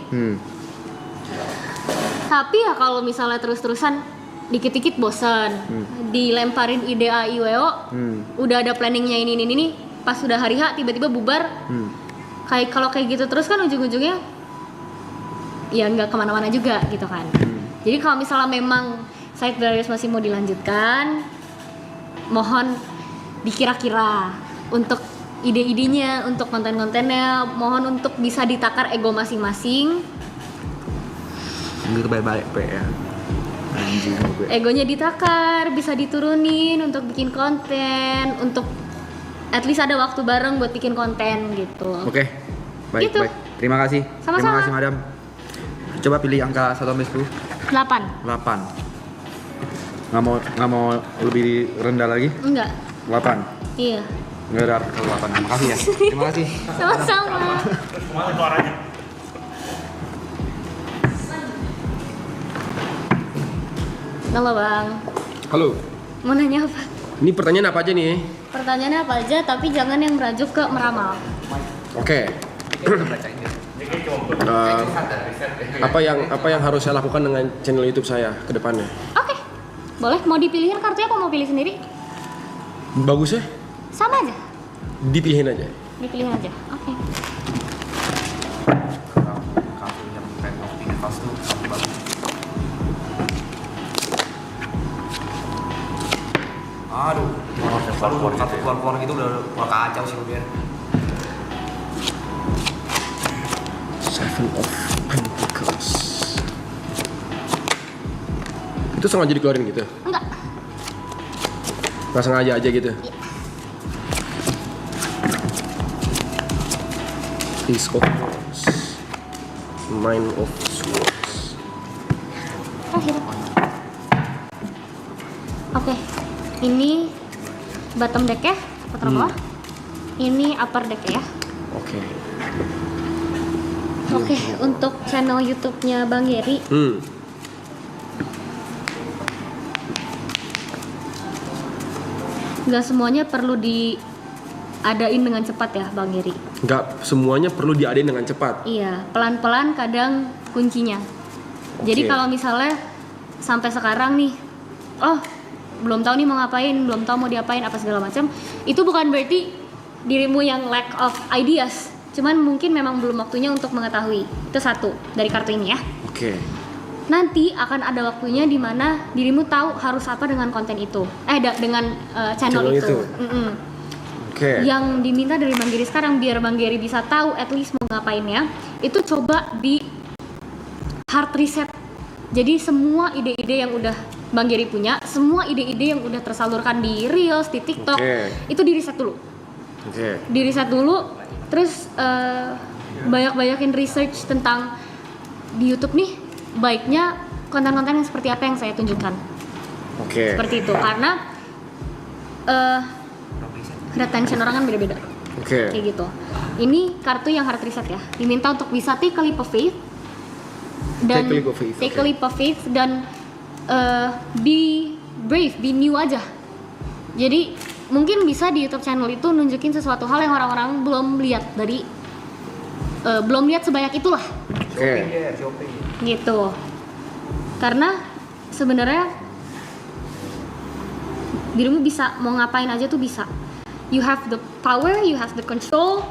Tapi ya kalau misalnya terus-terusan dikit-dikit bosan, dilemparin ide A, I, W, O, udah ada planningnya ini, pas sudah hari H tiba-tiba bubar. Kalau kayak gitu terus kan ujung-ujungnya ya nggak kemana-mana juga gitu kan. Jadi kalau misalnya memang Side Brothers masih mau dilanjutkan, mohon dikira-kira untuk ide-idenya, untuk konten-kontennya, mohon untuk bisa ditakar ego masing-masing. Gitu baik-baik, Pe ya. Anjing gue. Egonya ditakar, bisa diturunin untuk bikin konten, untuk at least ada waktu bareng buat bikin konten gitu. Oke. Baik, Gitu. baik. Terima kasih. Sama-sama. Terima kasih, Madam. Coba pilih angka 1 sampai 10. 8. 8. Nggak mau lebih rendah lagi? Enggak. 8. Iya. Nggak ada ke 8. Makasih ya. Terima kasih. Sama-sama. Kemana suaranya? Halo Bang. Halo. Mau nanya apa? Ini pertanyaan apa aja nih? Pertanyaannya apa aja, tapi jangan yang merajuk ke meramal. Oke. Kita bacain ya. Apa yang harus saya lakukan dengan channel YouTube saya ke depannya? Oke, boleh. Mau dipilihin kartunya apa mau pilih sendiri? Bagus ya? Sama aja, Dipilihin aja. dipilihin aja. Oke. Kartu yang Pen of Pentacles tuh kartu bagus. Aduh, kartu keluar gitu udah keluar kacau sih biar. Seven of Pentacles. Itu sengaja dikeluarin gitu? Enggak. Nggak sengaja aja gitu? Ace of Wands, Nine of Swords. Terakhir. Oke, ini bottom deck ya, putar bawah. Ini upper deck ya. Oke. Oke, untuk channel YouTube-nya Bang Geri, nggak semuanya perlu diadain dengan cepat ya, Bang Geri. Nggak semuanya perlu diadain dengan cepat. Iya, pelan-pelan kadang kuncinya. Jadi Oke. kalau misalnya sampai sekarang nih, oh belum tahu nih mau ngapain, belum tahu mau diapain apa segala macam, itu bukan berarti dirimu yang lack of ideas. Cuman mungkin memang belum waktunya untuk mengetahui. Itu satu dari kartu ini ya. Oke. Nanti akan ada waktunya di mana dirimu tahu harus apa dengan konten itu. Dengan channel itu. Mm-mm. Oke. Yang diminta dari Bang Geri sekarang biar Bang Geri bisa tahu at least mau ngapainnya, itu coba di hard reset. Jadi semua ide-ide yang udah Bang Geri punya, semua ide-ide yang udah tersalurkan di Reels, di TikTok, itu di reset dulu. Oke. Di reset dulu, terus banyak-banyakin research tentang di YouTube nih, baiknya konten-konten yang seperti apa yang saya tunjukkan. Oke. Seperti itu, karena retention orang kan beda-beda. Oke. Kayak gitu. Ini kartu yang hard reset ya. Diminta untuk bisa take a leap of faith dan Take a leap of faith, take oke. a leap of faith dan be brave, be new aja. Jadi mungkin bisa di YouTube channel itu nunjukin sesuatu hal yang orang-orang belum lihat dari belum lihat sebanyak itulah. Oke. Gitu. Karena sebenarnya dirimu bisa mau ngapain aja tuh bisa. You have the power, you have the control,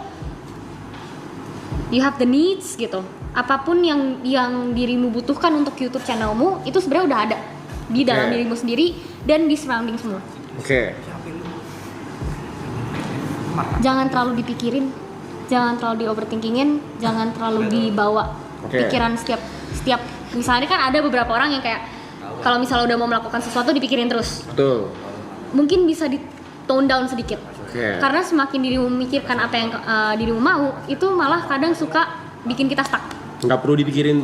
you have the needs gitu. Apapun yang dirimu butuhkan untuk YouTube channelmu itu sebenarnya udah ada di dalam dirimu sendiri dan di surrounding semua. Oke. Jangan terlalu dipikirin, jangan terlalu di overthinkingin, jangan terlalu dibawa pikiran setiap misalnya kan ada beberapa orang yang kayak kalau misalnya udah mau melakukan sesuatu dipikirin terus. Betul. Mungkin bisa di tone down sedikit. Oke. Karena semakin dirimu memikirkan apa yang dirimu mau, itu malah kadang suka bikin kita stuck. Nggak perlu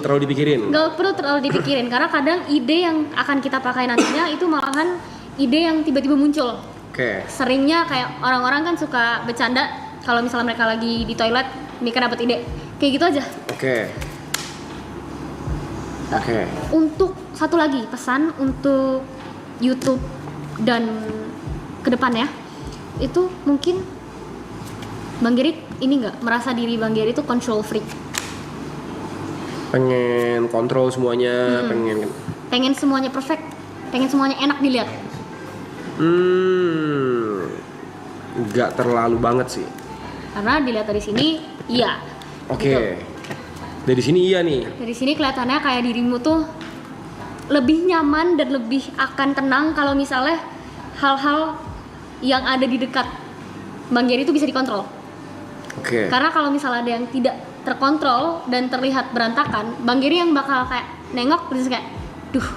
terlalu dipikirin. Nggak perlu terlalu dipikirin, karena kadang ide yang akan kita pakai nantinya itu malahan ide yang tiba-tiba muncul. Oke. Seringnya kayak orang-orang kan suka bercanda kalau misalnya mereka lagi di toilet mikir dapat ide. Kayak gitu aja. Oke. Oke. Untuk satu lagi pesan untuk YouTube dan kedepannya itu mungkin Bang Geri ini nggak merasa diri Bang Geri itu control freak. Pengen kontrol semuanya, Pengen semuanya perfect, pengen semuanya enak dilihat. Nggak terlalu banget sih. Karena dilihat dari sini, iya. Oke. Gitu. Dari sini iya nih. Dari sini kelihatannya kayak dirimu tuh lebih nyaman dan lebih akan tenang kalau misalnya hal-hal yang ada di dekat Bang Geri itu bisa dikontrol. Oke. Karena kalau misalnya ada yang tidak terkontrol dan terlihat berantakan, Bang Geri yang bakal kayak nengok terus kayak, duh,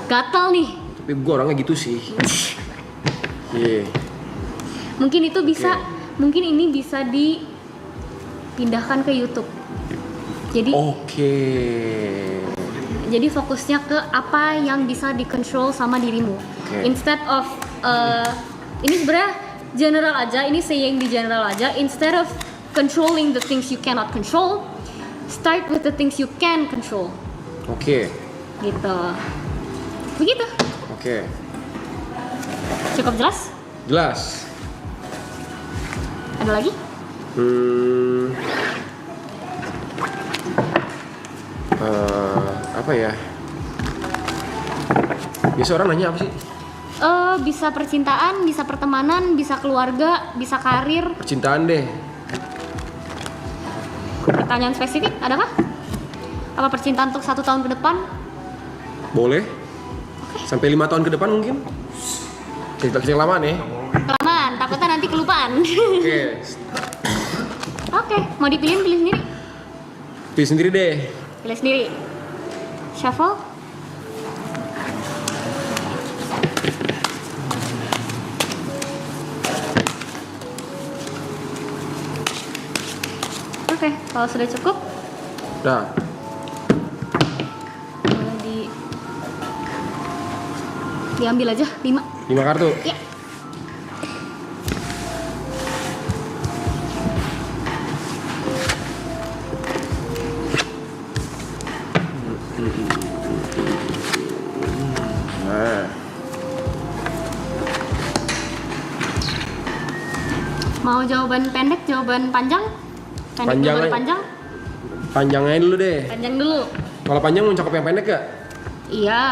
gatal nih. Tapi gue orangnya gitu sih. Iya. Mungkin itu bisa, mungkin ini bisa dipindahkan ke YouTube. Jadi, Oke. jadi fokusnya ke apa yang bisa dikontrol sama dirimu. Oke. Instead of ini sebenarnya general aja, ini saying di general aja. Instead of controlling the things you cannot control, start with the things you can control. Oke. Gitu. Begitu. Oke. Cukup jelas? Jelas. Ada lagi? Apa ya? Biasa orang nanya apa sih? Bisa percintaan, bisa pertemanan, bisa keluarga, bisa karir. Percintaan deh. Pertanyaan spesifik, adakah? Apa percintaan untuk 1 tahun ke depan? Boleh. Sampai 5 tahun ke depan mungkin. Cerita lama nih. Kelamaan, takutnya nanti kelupaan. Oke. Oke, mau dipilihin, pilih sendiri. Pilih sendiri deh. Pilih sendiri. Shuffle. Oke, kalau sudah cukup, Nah, boleh diambil aja 5. 5 kartu. Ya. Nah, Mau jawaban pendek, jawaban panjang? Pendek Panjang jawaban aja. panjang? panjangnya dulu deh. Panjang dulu. Kalau panjang mau cakep yang pendek gak? Iya.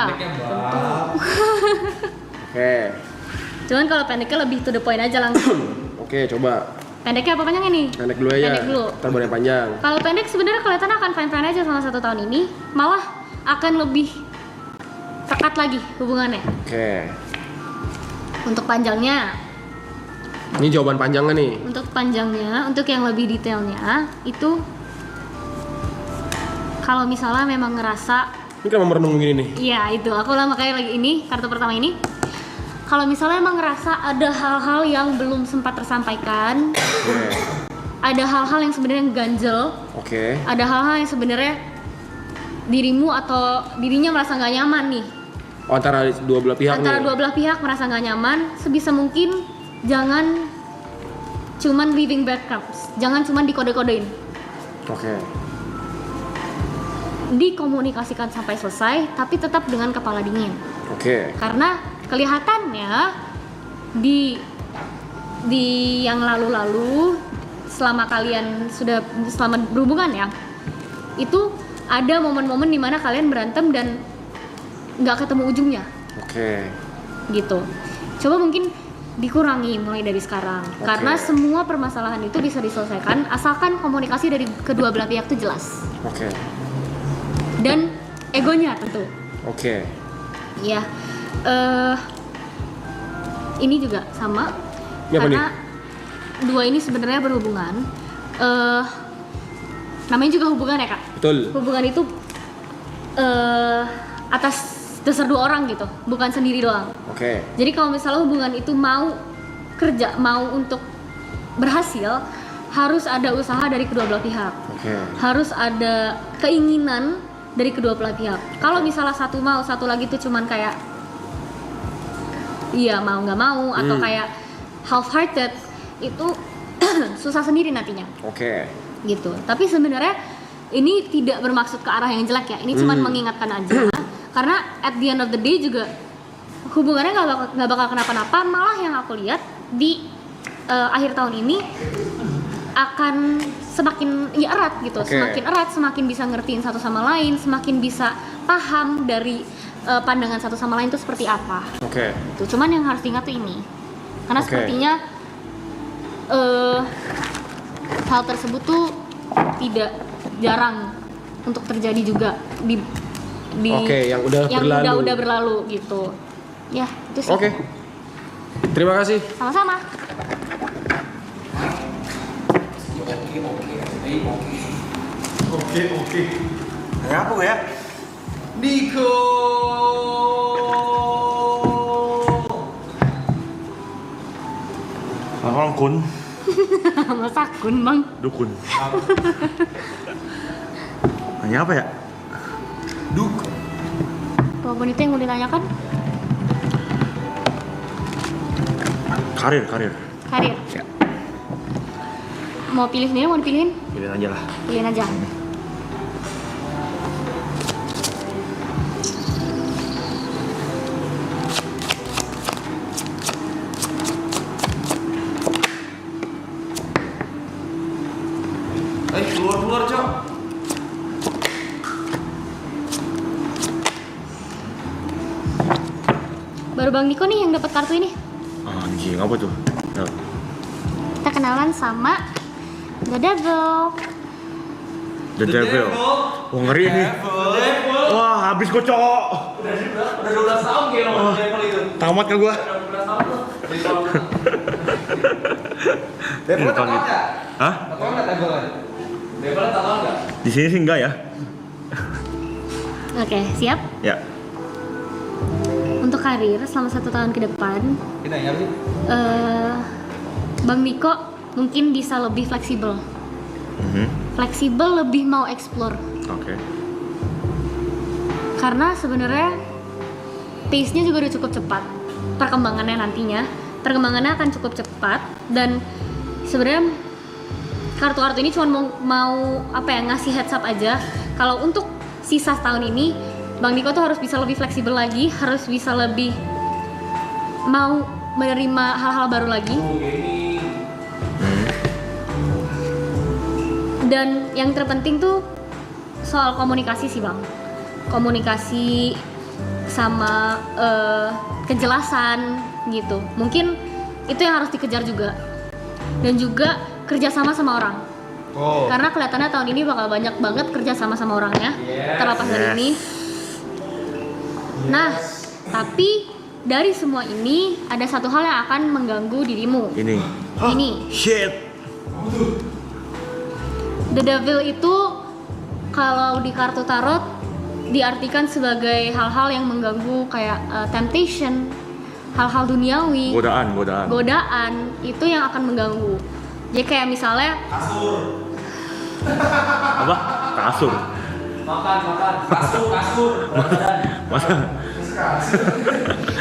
Oke. Cuman kalau pendeknya lebih to the point aja langsung. Oke, coba. Pendeknya apa panjangnya nih? Pendek dulu aja. Pendek dulu. Ntar baru yang panjang. Kalau pendek sebenarnya kelihatan akan fine-fine aja sama 1 tahun ini, malah akan lebih pekat lagi hubungannya. Oke. Untuk panjangnya, Ini jawaban panjangnya nih. untuk yang lebih detailnya itu kalau misalnya memang ngerasa, Ini kan merenung gini nih. iya itu aku lama kayak lagi ini kartu pertama ini. Kalau misalnya emang ngerasa ada hal-hal yang belum sempat tersampaikan, Oke. ada hal-hal yang sebenarnya ganjel, Oke. ada hal-hal yang sebenarnya dirimu atau dirinya merasa nggak nyaman nih. Oh, antara dua belah pihak Antara nih. dua belah pihak merasa nggak nyaman, sebisa mungkin jangan cuman leaving breadcrumbs, jangan cuman dikode-kodein, Oke. dikomunikasikan sampai selesai, tapi tetap dengan kepala dingin. Oke. Karena kelihatannya di yang lalu-lalu selama kalian selama berhubungan ya, itu ada momen-momen dimana kalian berantem dan nggak ketemu ujungnya Oke. gitu. Coba mungkin dikurangi mulai dari sekarang, karena semua permasalahan itu bisa diselesaikan asalkan komunikasi dari kedua belah pihak itu jelas Oke. dan egonya tentu. Oke. Ya, ini juga sama. Ini apa Karena dua ini sebenarnya berhubungan. Namanya juga hubungan ya kak. Betul. Hubungan itu atas dasar 2 orang gitu, bukan sendiri doang. Oke. Jadi kalau misalnya hubungan itu mau kerja, mau untuk berhasil, harus ada usaha dari kedua belah pihak. Oke. Harus ada keinginan dari kedua belah pihak. Kalau misalnya satu mau, satu lagi tuh cuman kayak iya mau nggak mau atau kayak half-hearted, itu susah sendiri nantinya Oke. gitu. Tapi sebenarnya ini tidak bermaksud ke arah yang jelek ya. Ini cuman mengingatkan aja. Karena at the end of the day juga hubungannya nggak bakal kenapa-napa. Malah yang aku lihat di akhir tahun ini akan semakin ya erat gitu. Oke. Semakin erat, semakin bisa ngertiin satu sama lain, semakin bisa paham dari pandangan satu sama lain itu seperti apa. Oke. Tuh, cuman yang harus diingat tuh ini. Karena Oke. sepertinya hal tersebut tuh tidak jarang untuk terjadi juga di Oke, yang udah yang berlalu. udah berlalu gitu. Ya, itu sih. Oke. Terima kasih. Sama-sama. Oke. Kayak apa ya? Niko. Malam kun. Masa kun bang? Dukun. Nanya apa ya? Apapun itu yang mau ditanyakan? Karir. Karir. Ya. Mau pilih sendiri, mau dipilihin? Pilih aja lah. Pilihin aja. Keluar, Cok. Bang Niko nih yang dapat kartu ini. Anjing, apa tuh? Nah. Kita kenalan sama The Devil. The Devil. Wah, ngeri nih. Wah, habis gua, Cok. Udah 12 tahun kayak lo level itu. Tamat kan gua. Udah 12 tahun tuh. Dari tahun Devil tahu nggak? Hah? Tahu nggak Devil? Devil tahu nggak? Di sini sih enggak ya? Oke, siap? Ya. Untuk karir selama 1 tahun ke depan, Kita ya sih. Bang Niko mungkin bisa lebih fleksibel. Fleksibel, lebih mau explore. Oke. Karena sebenarnya pace-nya juga udah cukup cepat. Perkembangannya nantinya akan cukup cepat, dan sebenarnya kartu-kartu ini cuma mau apa ya, ngasih heads up aja. Kalau untuk sisa tahun ini, Bang Niko tuh harus bisa lebih fleksibel lagi, harus bisa lebih mau menerima hal-hal baru lagi. Dan yang terpenting tuh soal komunikasi sih Bang. Komunikasi sama kejelasan gitu. Mungkin itu yang harus dikejar juga. Dan juga kerjasama sama orang. Karena kelihatannya tahun ini bakal banyak banget kerjasama sama orangnya. Terlepas dari ini. Nah, tapi dari semua ini ada satu hal yang akan mengganggu dirimu. Ini. Ini. Shit. The Devil itu kalau di kartu tarot diartikan sebagai hal-hal yang mengganggu kayak temptation, hal-hal duniawi, godaan itu yang akan mengganggu. Jadi kayak misalnya Apa? Kasur. Makan. Kasur. Masa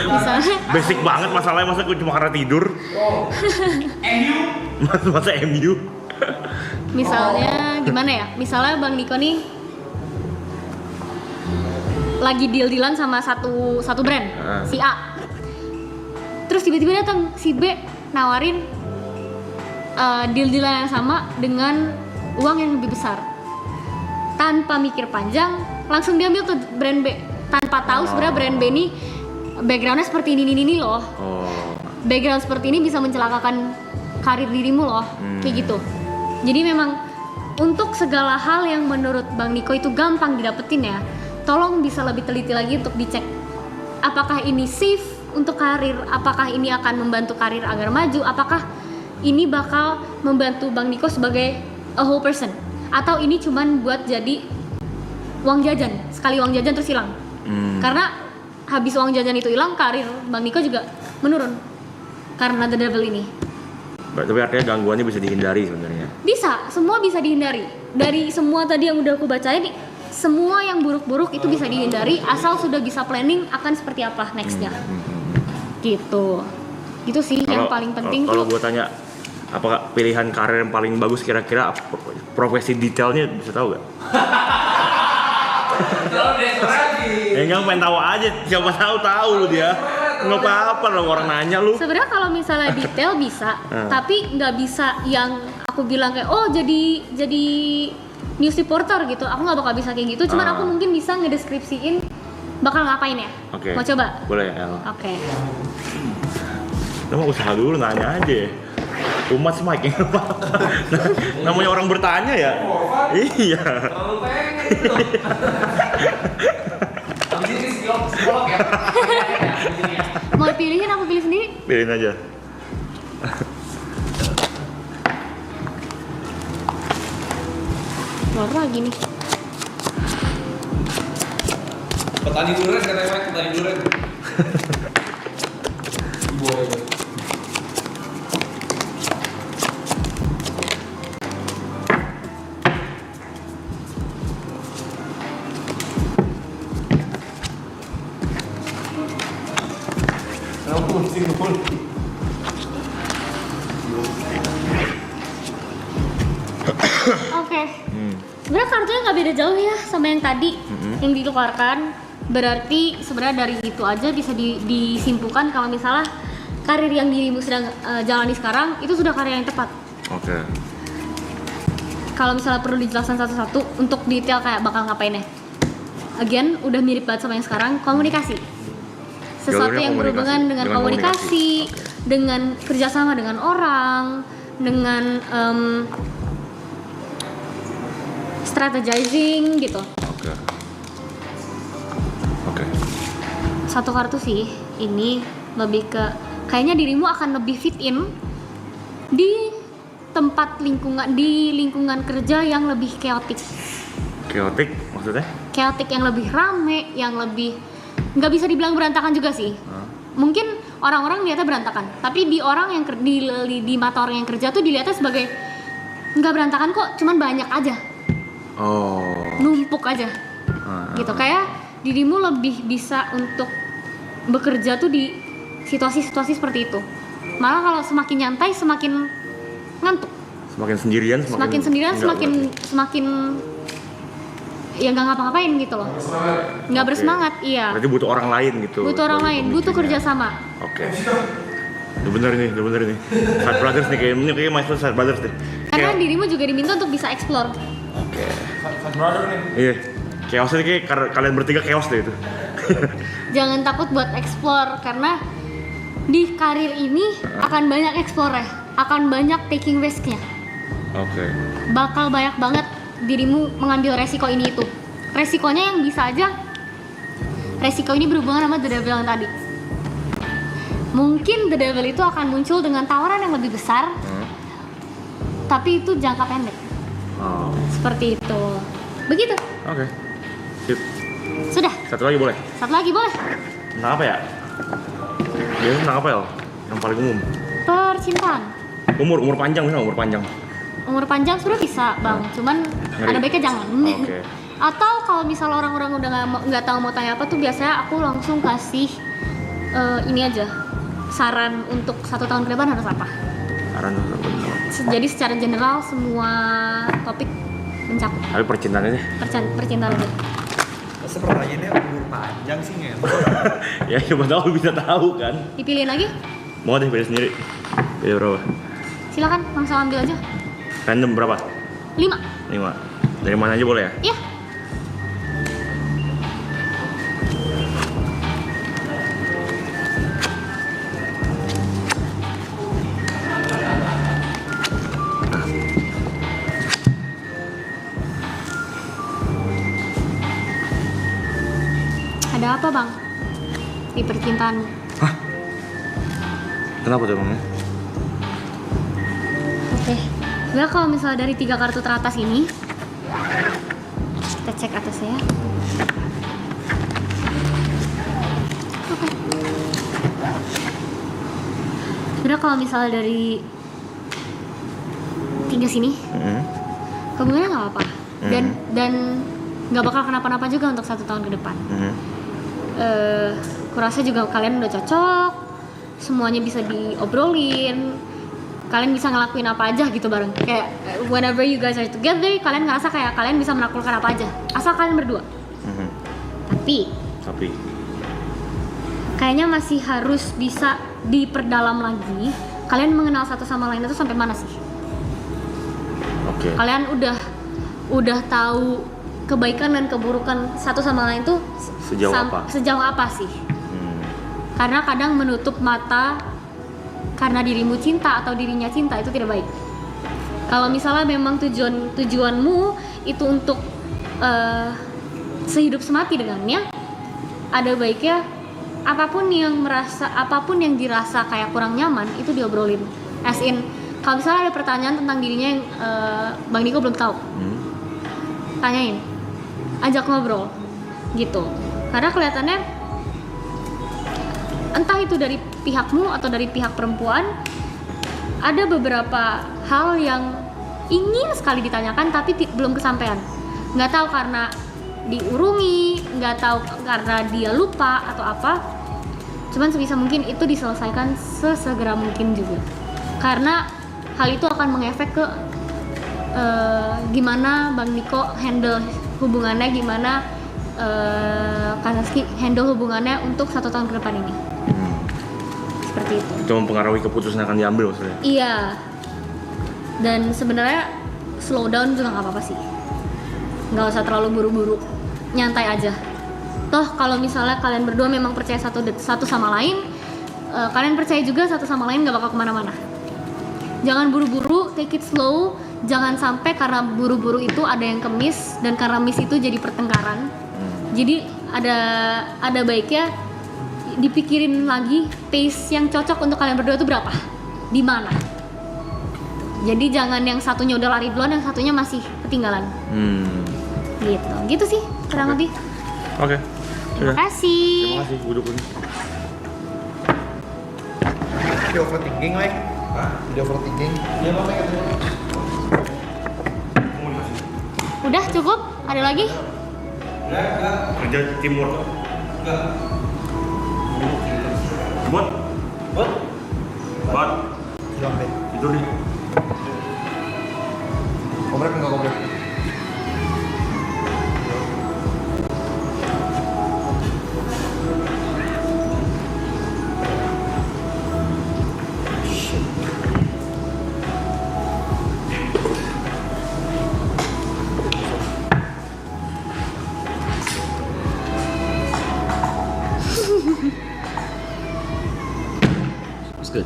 misalnya basic banget masalahnya, masa gue cuma karena tidur. Masa MU. Misalnya gimana ya? Misalnya Bang Niko nih lagi deal-dealan sama satu brand, si A. Terus tiba-tiba datang si B nawarin deal-dealan yang sama dengan uang yang lebih besar. Tanpa mikir panjang, langsung diambil tuh brand B. Tanpa tahu sebenarnya brand B ini backgroundnya seperti ini loh. Background seperti ini bisa mencelakakan karir dirimu loh, kayak gitu. Jadi memang untuk segala hal yang menurut Bang Niko itu gampang didapetin ya, tolong bisa lebih teliti lagi untuk dicek apakah ini safe untuk karir, apakah ini akan membantu karir agar maju, apakah ini bakal membantu Bang Niko sebagai a whole person, atau ini cuman buat jadi uang jajan, sekali uang jajan terus hilang. Karena habis uang jajan itu hilang, karir Bang Niko juga menurun karena The Devil ini. Tapi artinya gangguannya bisa dihindari sebenarnya. Bisa, semua bisa dihindari. Dari semua tadi yang udah aku bacain, semua yang buruk-buruk itu bisa dihindari asal sudah bisa planning akan seperti apa nextnya. Gitu. Gitu sih yang paling penting. Kalau gue tanya, apakah pilihan karir yang paling bagus kira-kira profesi detailnya bisa tahu gak? Enggak, pengen tahu aja, siapa tahu lu dia. Nggak apa-apa dong orang nanya lu. Sebenarnya kalau misalnya detail bisa, tapi nggak bisa yang aku bilang kayak jadi news reporter gitu. Aku nggak bakal bisa kayak gitu. Cuman aku mungkin bisa ngedeskripsiin bakal ngapain ya. Oke. Mau coba? Boleh ya. Oke. Lu mau usaha dulu, nanya aja. Umat sih makin apa-apa. Namanya orang bertanya ya. Iya. Terlalu pengen gitu. Habis ini psikolog ya. Mau pilihin aku pilih sendiri? Pilihin aja. Keluar lagi nih. Petani durian katanya Mike, petani durian. Oke. Sebenarnya kartunya nggak beda jauh ya sama yang tadi yang ditukarkan. Berarti sebenarnya dari itu aja bisa disimpulkan kalau misalnya karir yang dirimu sedang jalani sekarang itu sudah karir yang tepat. Oke. Kalau misalnya perlu dijelaskan satu-satu untuk detail kayak bakal ngapain ya. Again, udah mirip banget sama yang sekarang, komunikasi. sesuatu Jalurnya yang berhubungan dengan komunikasi, dengan kerjasama dengan orang, dengan strategizing gitu. Oke. Satu kartu sih, ini lebih ke kayaknya dirimu akan lebih fit in di lingkungan kerja yang lebih chaotic. Chaotic maksudnya? Chaotic yang lebih rame, yang lebih nggak bisa dibilang berantakan juga sih. Mungkin orang-orang lihatnya berantakan, tapi di orang yang di mata orang yang kerja tuh dilihatnya sebagai nggak berantakan kok, cuman banyak aja. Numpuk aja. Gitu, kayak dirimu lebih bisa untuk bekerja tuh di situasi-situasi seperti itu. Malah kalau semakin nyantai semakin ngantuk. Semakin sendirian semakin ya nggak ngapa-ngapain gitu loh. Nggak bersemangat, iya. Berarti butuh orang lain gitu. Butuh orang lain, butuh kerjasama. Oke. Udah bener nih. Side Brothers nih kayaknya maestro Side Brothers deh. Karena dirimu juga diminta untuk bisa explore. Oke. Iya. Chaosnya kayak kalian bertiga chaos deh itu. Jangan takut buat explore, karena di karir ini akan banyak explore, akan banyak taking risk-nya. Oke. Bakal banyak banget dirimu mengambil resiko ini itu. Resikonya yang bisa aja resiko ini berhubungan sama the devil yang tadi. Mungkin the devil itu akan muncul dengan tawaran yang lebih besar, tapi itu jangka pendek. Seperti itu. Begitu. Oke. Sip. Sudah. Satu lagi boleh? Satu lagi boleh. Tentang apa ya? Biasanya tentang apa ya? Yang paling umum. Percintaan. Umur panjang misalnya, umur panjang. Umur panjang sudah bisa bang, cuman ada baiknya jangan. Oke. Atau kalau misal orang-orang udah nggak tahu mau tanya apa tuh, biasanya aku langsung kasih ini aja, saran untuk 1 tahun ke depan harus apa. Saran untuk Jadi secara general semua topik mencakup. Tapi percintaan aja. Percintaan aja. Masa pertanyaannya umur panjang sih nggak? Ya siapa tahu bisa tahu kan. Dipilihin lagi? Mau deh pilih sendiri. Pilih berapa? Silakan langsung ambil aja. Random berapa? 5. 5. Dari mana aja boleh ya? Iya. Ada apa bang di percintaanmu? Kenapa tuh emangnya? Oke, sebenarnya kalau misalnya dari 3 kartu teratas ini, kita cek atasnya ya. Oke. Sebenarnya kalau misalnya dari 3 sini, hubungannya nggak apa-apa, dan nggak bakal kenapa-napa juga untuk 1 tahun ke depan. Kurasa juga kalian udah cocok, semuanya bisa diobrolin, kalian bisa ngelakuin apa aja gitu bareng. Kayak whenever you guys are together, kalian ngerasa kayak kalian bisa menaklukkan apa aja, asal kalian berdua. Tapi kayaknya masih harus bisa diperdalam lagi. Kalian mengenal satu sama lain itu sampai mana sih? Oke. Kalian udah tahu kebaikan dan keburukan satu sama lain tuh sejauh apa sih? Karena kadang menutup mata karena dirimu cinta atau dirinya cinta itu tidak baik. Kalau misalnya memang tujuanmu itu untuk sehidup semati dengannya, ada baiknya apapun yang dirasa kayak kurang nyaman itu diobrolin. As in, kalau misalnya ada pertanyaan tentang dirinya yang Bang Niko belum tahu, tanyain, ajak ngobrol gitu. Karena kelihatannya entah itu dari pihakmu atau dari pihak perempuan, ada beberapa hal yang ingin sekali ditanyakan tapi belum kesampaian. Nggak tahu karena diurungi, nggak tahu karena dia lupa atau apa. Cuman sebisa mungkin itu diselesaikan sesegera mungkin juga, karena hal itu akan mengefek ke gimana Bang Niko handle hubungannya, gimana Kanazki handle hubungannya untuk 1 tahun ke depan ini. Seperti itu. Itu mempengaruhi keputusan yang akan diambil maksudnya? Iya. Dan sebenarnya slow down juga nggak apa-apa sih. Nggak usah terlalu buru-buru, nyantai aja. Toh kalau misalnya kalian berdua memang percaya satu sama lain, kalian percaya juga satu sama lain gak bakal kemana-mana. Jangan buru-buru, take it slow. Jangan sampai karena buru-buru itu ada yang miss, dan karena miss itu jadi pertengkaran. Jadi ada baiknya dipikirin lagi pace yang cocok untuk kalian berdua itu berapa, di mana. Jadi jangan yang satunya udah lari duluan, yang satunya masih ketinggalan. Gitu sih kurang lebih. Oke. Terima kasih. Terima kasih, duduk dulu. Video overthinking, like? Video overthinking. Udah cukup? Ada lagi? Kerja teamwork. Buat. Hilang deh. Tidur nih. Komplek enggak komplek? It's good.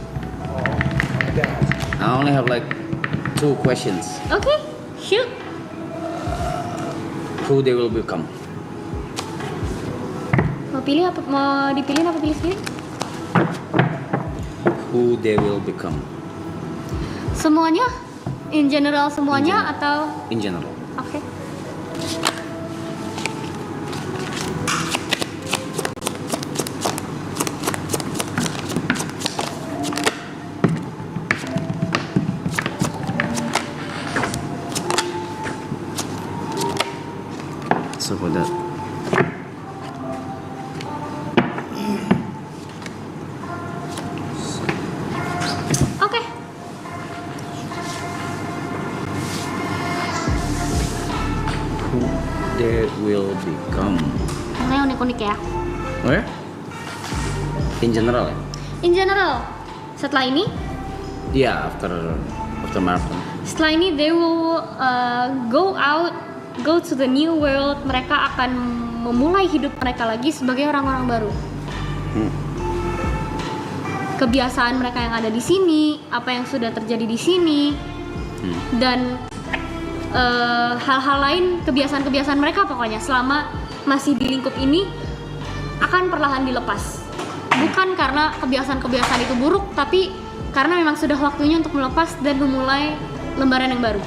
I only have like 2 questions. Oke, shoot. Who they will become? Mau dipilih apa pilih sendiri? Who they will become Semuanya? In general semuanya atau? in general. Oke. So for that, Oke. who they will become. Yang unik-unik ya. Oh ya? In general ya? In general, setelah ini Yeah, after marathon. setelah ini they will go to the new world. Mereka akan memulai hidup mereka lagi sebagai orang-orang baru. Kebiasaan mereka yang ada di sini, apa yang sudah terjadi di sini, dan hal-hal lain, kebiasaan-kebiasaan mereka pokoknya selama masih di lingkup ini akan perlahan dilepas. Bukan karena kebiasaan-kebiasaan itu buruk, tapi karena memang sudah waktunya untuk melepas dan memulai lembaran yang baru.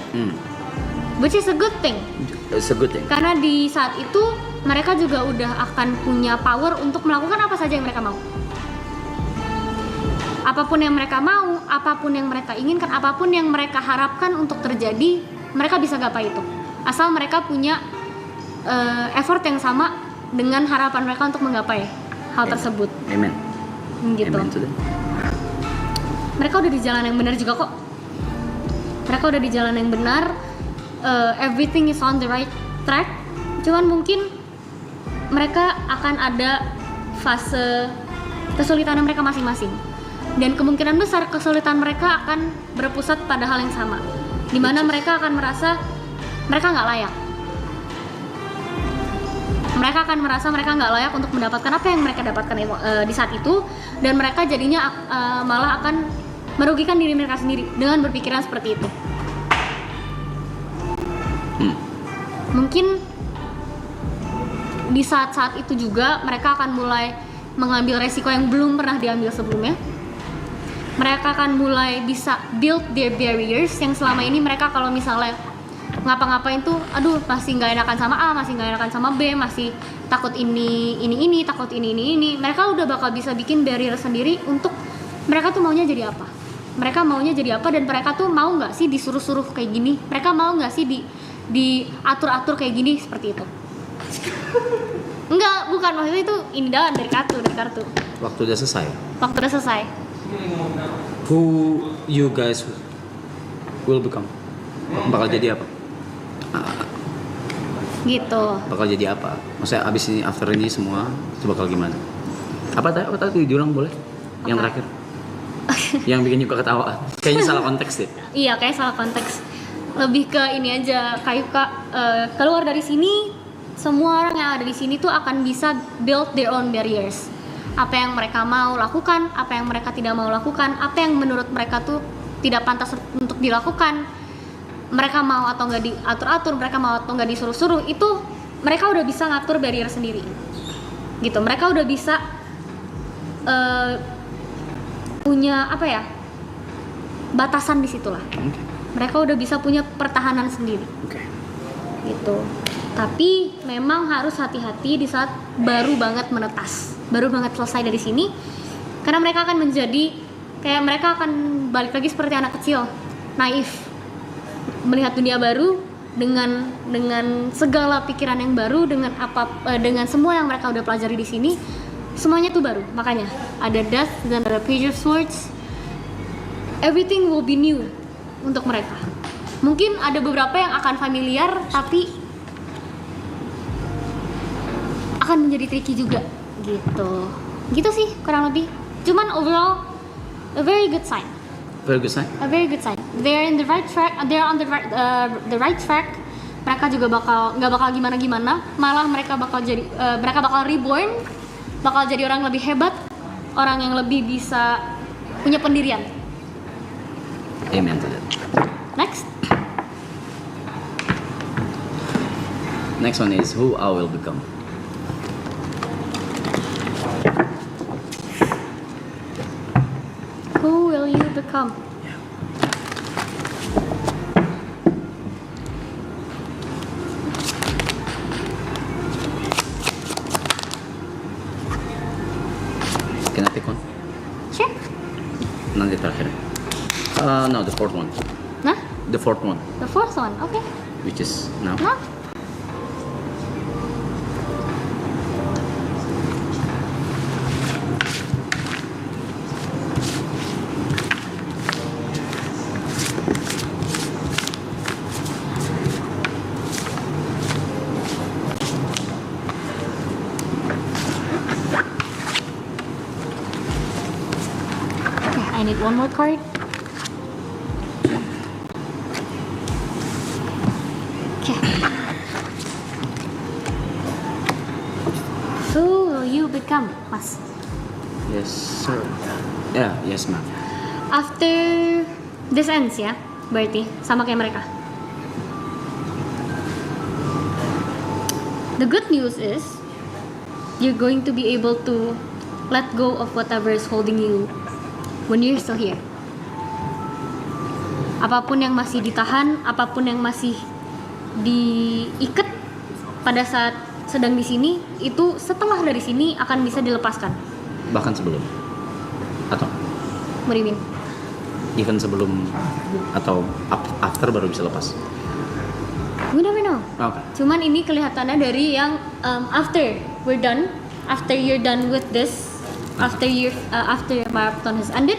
Which is a good thing. It's a good thing. Karena di saat itu mereka juga udah akan punya power untuk melakukan apa saja yang mereka mau. Apapun yang mereka mau, apapun yang mereka inginkan, apapun yang mereka harapkan untuk terjadi, mereka bisa gapai itu. Asal mereka punya effort yang sama dengan harapan mereka untuk menggapai hal tersebut. Amen. Gitu. Amen to that. Mereka udah di jalan yang benar juga kok. Mereka udah di jalan yang benar. Everything is on the right track. Cuman mungkin mereka akan ada fase kesulitan mereka masing-masing. Dan kemungkinan besar kesulitan mereka akan berpusat pada hal yang sama, di mana mereka akan merasa mereka nggak layak. Mereka akan merasa mereka nggak layak untuk mendapatkan apa yang mereka dapatkan di saat itu, dan mereka jadinya malah akan merugikan diri mereka sendiri dengan berpikiran seperti itu. Mungkin di saat-saat itu juga mereka akan mulai mengambil resiko yang belum pernah diambil sebelumnya. Mereka akan mulai bisa build their barriers yang selama ini mereka kalau misalnya ngapa-ngapain tuh, aduh masih nggak enakan sama A, masih nggak enakan sama B, masih takut ini, takut ini. Mereka udah bakal bisa bikin barrier sendiri untuk mereka tuh maunya jadi apa. Mereka maunya jadi apa, dan mereka tuh mau nggak sih disuruh-suruh kayak gini. Mereka mau nggak sih diatur-atur kayak gini, seperti itu. Enggak, bukan, maksudnya itu ini dari kartu. Waktu udah selesai. Waktu udah selesai. Who you guys will become? Bakal jadi apa? Gitu. Bakal jadi apa? Maksudnya abis ini, after ini semua itu bakal gimana? Apa tadi diulang boleh? Yang terakhir. Yang bikin juga ketawa. Kayaknya salah konteks deh. Iya, kayak salah konteks. Lebih ke ini aja, kayak keluar dari sini, semua orang yang ada di sini tuh akan bisa build their own barriers. Apa yang mereka mau lakukan, apa yang mereka tidak mau lakukan, apa yang menurut mereka tuh tidak pantas untuk dilakukan, mereka mau atau nggak diatur-atur, mereka mau atau nggak disuruh-suruh, itu mereka udah bisa ngatur barrier sendiri gitu. Mereka udah bisa punya apa ya, batasan di situlah. Mereka udah bisa punya pertahanan sendiri gitu. Tapi memang harus hati-hati di saat baru banget menetas, baru banget selesai dari sini, karena mereka akan menjadi kayak, mereka akan balik lagi seperti anak kecil, naif, melihat dunia baru dengan segala pikiran yang baru, dengan semua yang mereka udah pelajari di sini, semuanya tuh baru. Makanya ada Death dan ada Page of Swords, everything will be new untuk mereka. Mungkin ada beberapa yang akan familiar, tapi akan menjadi tricky juga gitu sih kurang lebih. Cuman overall a very good sign. Very good sign. A very good sign. They're in the right track. They're on the right track. Mereka juga nggak bakal gimana-gimana. Malah mereka bakal reborn, bakal jadi orang lebih hebat, orang yang lebih bisa punya pendirian. Amen to that. Next one is who I will become. Who will you become? Can I pick one? Sure. Nanti terakhir. No, the fourth one. Nah, The fourth one, the fourth one. Okay. which is now. Nah. Okay, I need one more card. Okay. Who will you become, Mas? Yes, sir. Yeah, yes, ma'am. After this ends ya, berarti sama kayak mereka. The good news is you're going to be able to let go of whatever is holding you when you're still here. Apapun yang masih ditahan, apapun yang masih diikat pada saat sedang di sini, itu setelah dari sini akan bisa dilepaskan. Bahkan sebelum atau What do you mean? even sebelum atau after baru bisa lepas. We never know. Oke. Cuman ini kelihatannya dari yang after we're done, after you're done with this, after your marathon has ended,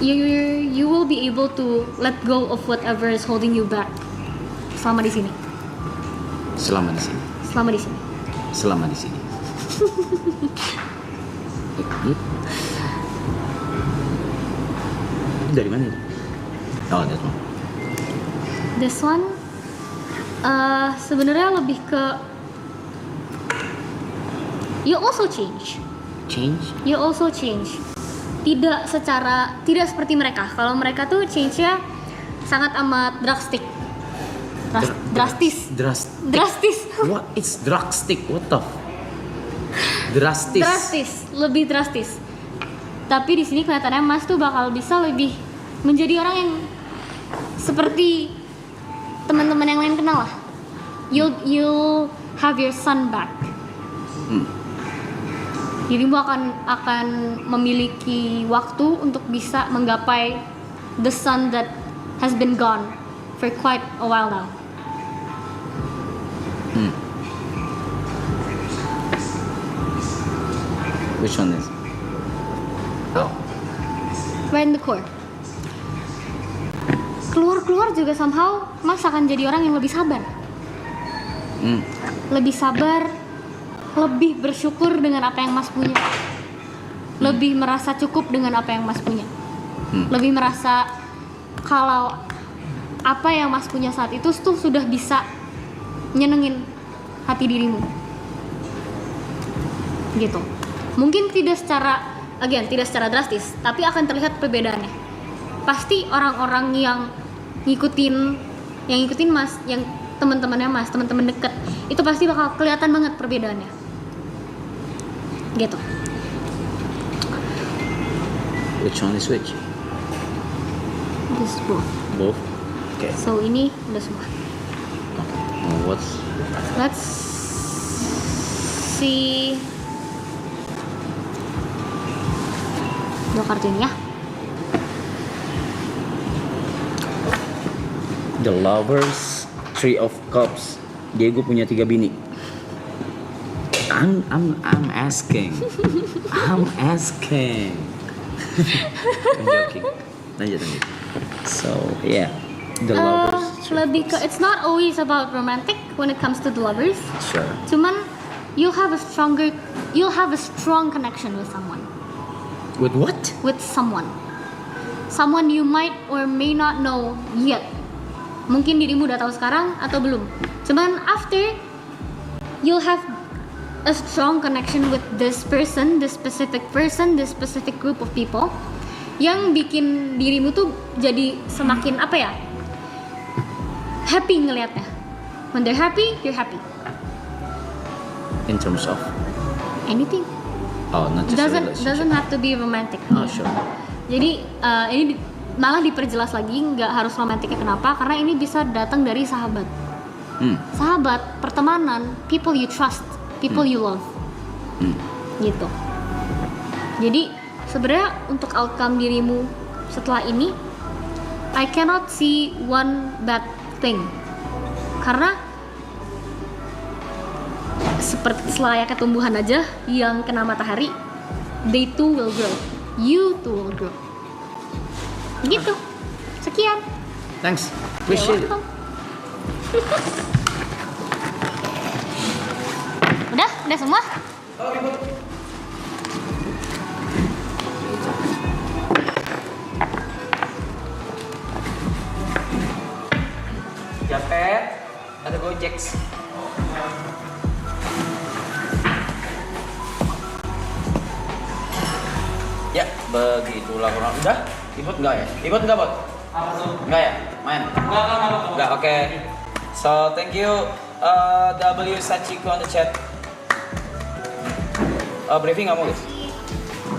you will be able to let go of whatever is holding you back selama di sini. Selama di sini. Selama di sini. Selama di sini. Dari mana itu? Oh, that one. This one sebenarnya lebih ke you also change. Change? You also change. Tidak seperti mereka. Kalau mereka tuh change-nya sangat amat drastis. Drastis. What? It's drastic. What the? Drastis. Drastis, lebih drastis. Tapi di sini kelihatannya Mas tuh bakal bisa lebih menjadi orang yang seperti teman-teman yang lain kenal lah. You'll have your son back. Dirimu akan memiliki waktu untuk bisa menggapai the son that has been gone for quite a while now. Which one is? Oh. Right in the core. Keluar juga somehow Mas akan jadi orang yang lebih sabar. Lebih sabar, lebih bersyukur dengan apa yang Mas punya. Lebih merasa cukup dengan apa yang Mas punya. Lebih merasa kalau apa yang Mas punya saat itu tuh sudah bisa nyenengin hati dirimu gitu. Mungkin tidak secara drastis, tapi akan terlihat perbedaannya. Pasti orang-orang yang ngikutin Mas, yang teman-temannya Mas, teman-teman deket, itu pasti bakal kelihatan banget perbedaannya gitu. Which one is which? This both. Both. Okay. So ini udah semua. Let's see. Dua kartu ini ya. The Lovers, Three of Cups. Diego punya 3 bini. I'm asking. I'm joking. Lanjut. So yeah, The Lovers. Lebih ke, it's not always about romantic when it comes to the lovers. Sure. Cuman you'll have a strong connection with someone. With what? With someone you might or may not know yet. Mungkin dirimu udah tahu sekarang atau belum. Cuman after, you'll have a strong connection with this person, this specific group of people, yang bikin dirimu tuh jadi semakin apa ya, happy ngelihatnya. When they're happy, you're happy. In terms of Anything. not just relationship. Doesn't have to be romantic. Oh sure. Jadi ini malah diperjelas lagi, nggak harus romantiknya. Kenapa? Karena ini bisa datang dari sahabat. Sahabat, pertemanan, people you trust, people you love. Gitu. Jadi sebenarnya untuk outcome dirimu setelah ini, I cannot see one bad thing. Karena seperti selayaknya tumbuhan aja yang kena matahari, they too will grow. You too will grow. Gitu. Sekian. Thanks. Appreciate it. Udah semua? Japet, ada Gojeks. Ya, begitulah kurang. Udah? Ibut enggak ya? Ibut enggak, Bot? Apa tuh? Enggak ya? Main? Enggak, oke. So, thank you W Sachiko on the chat. Briefing nggak mau guys?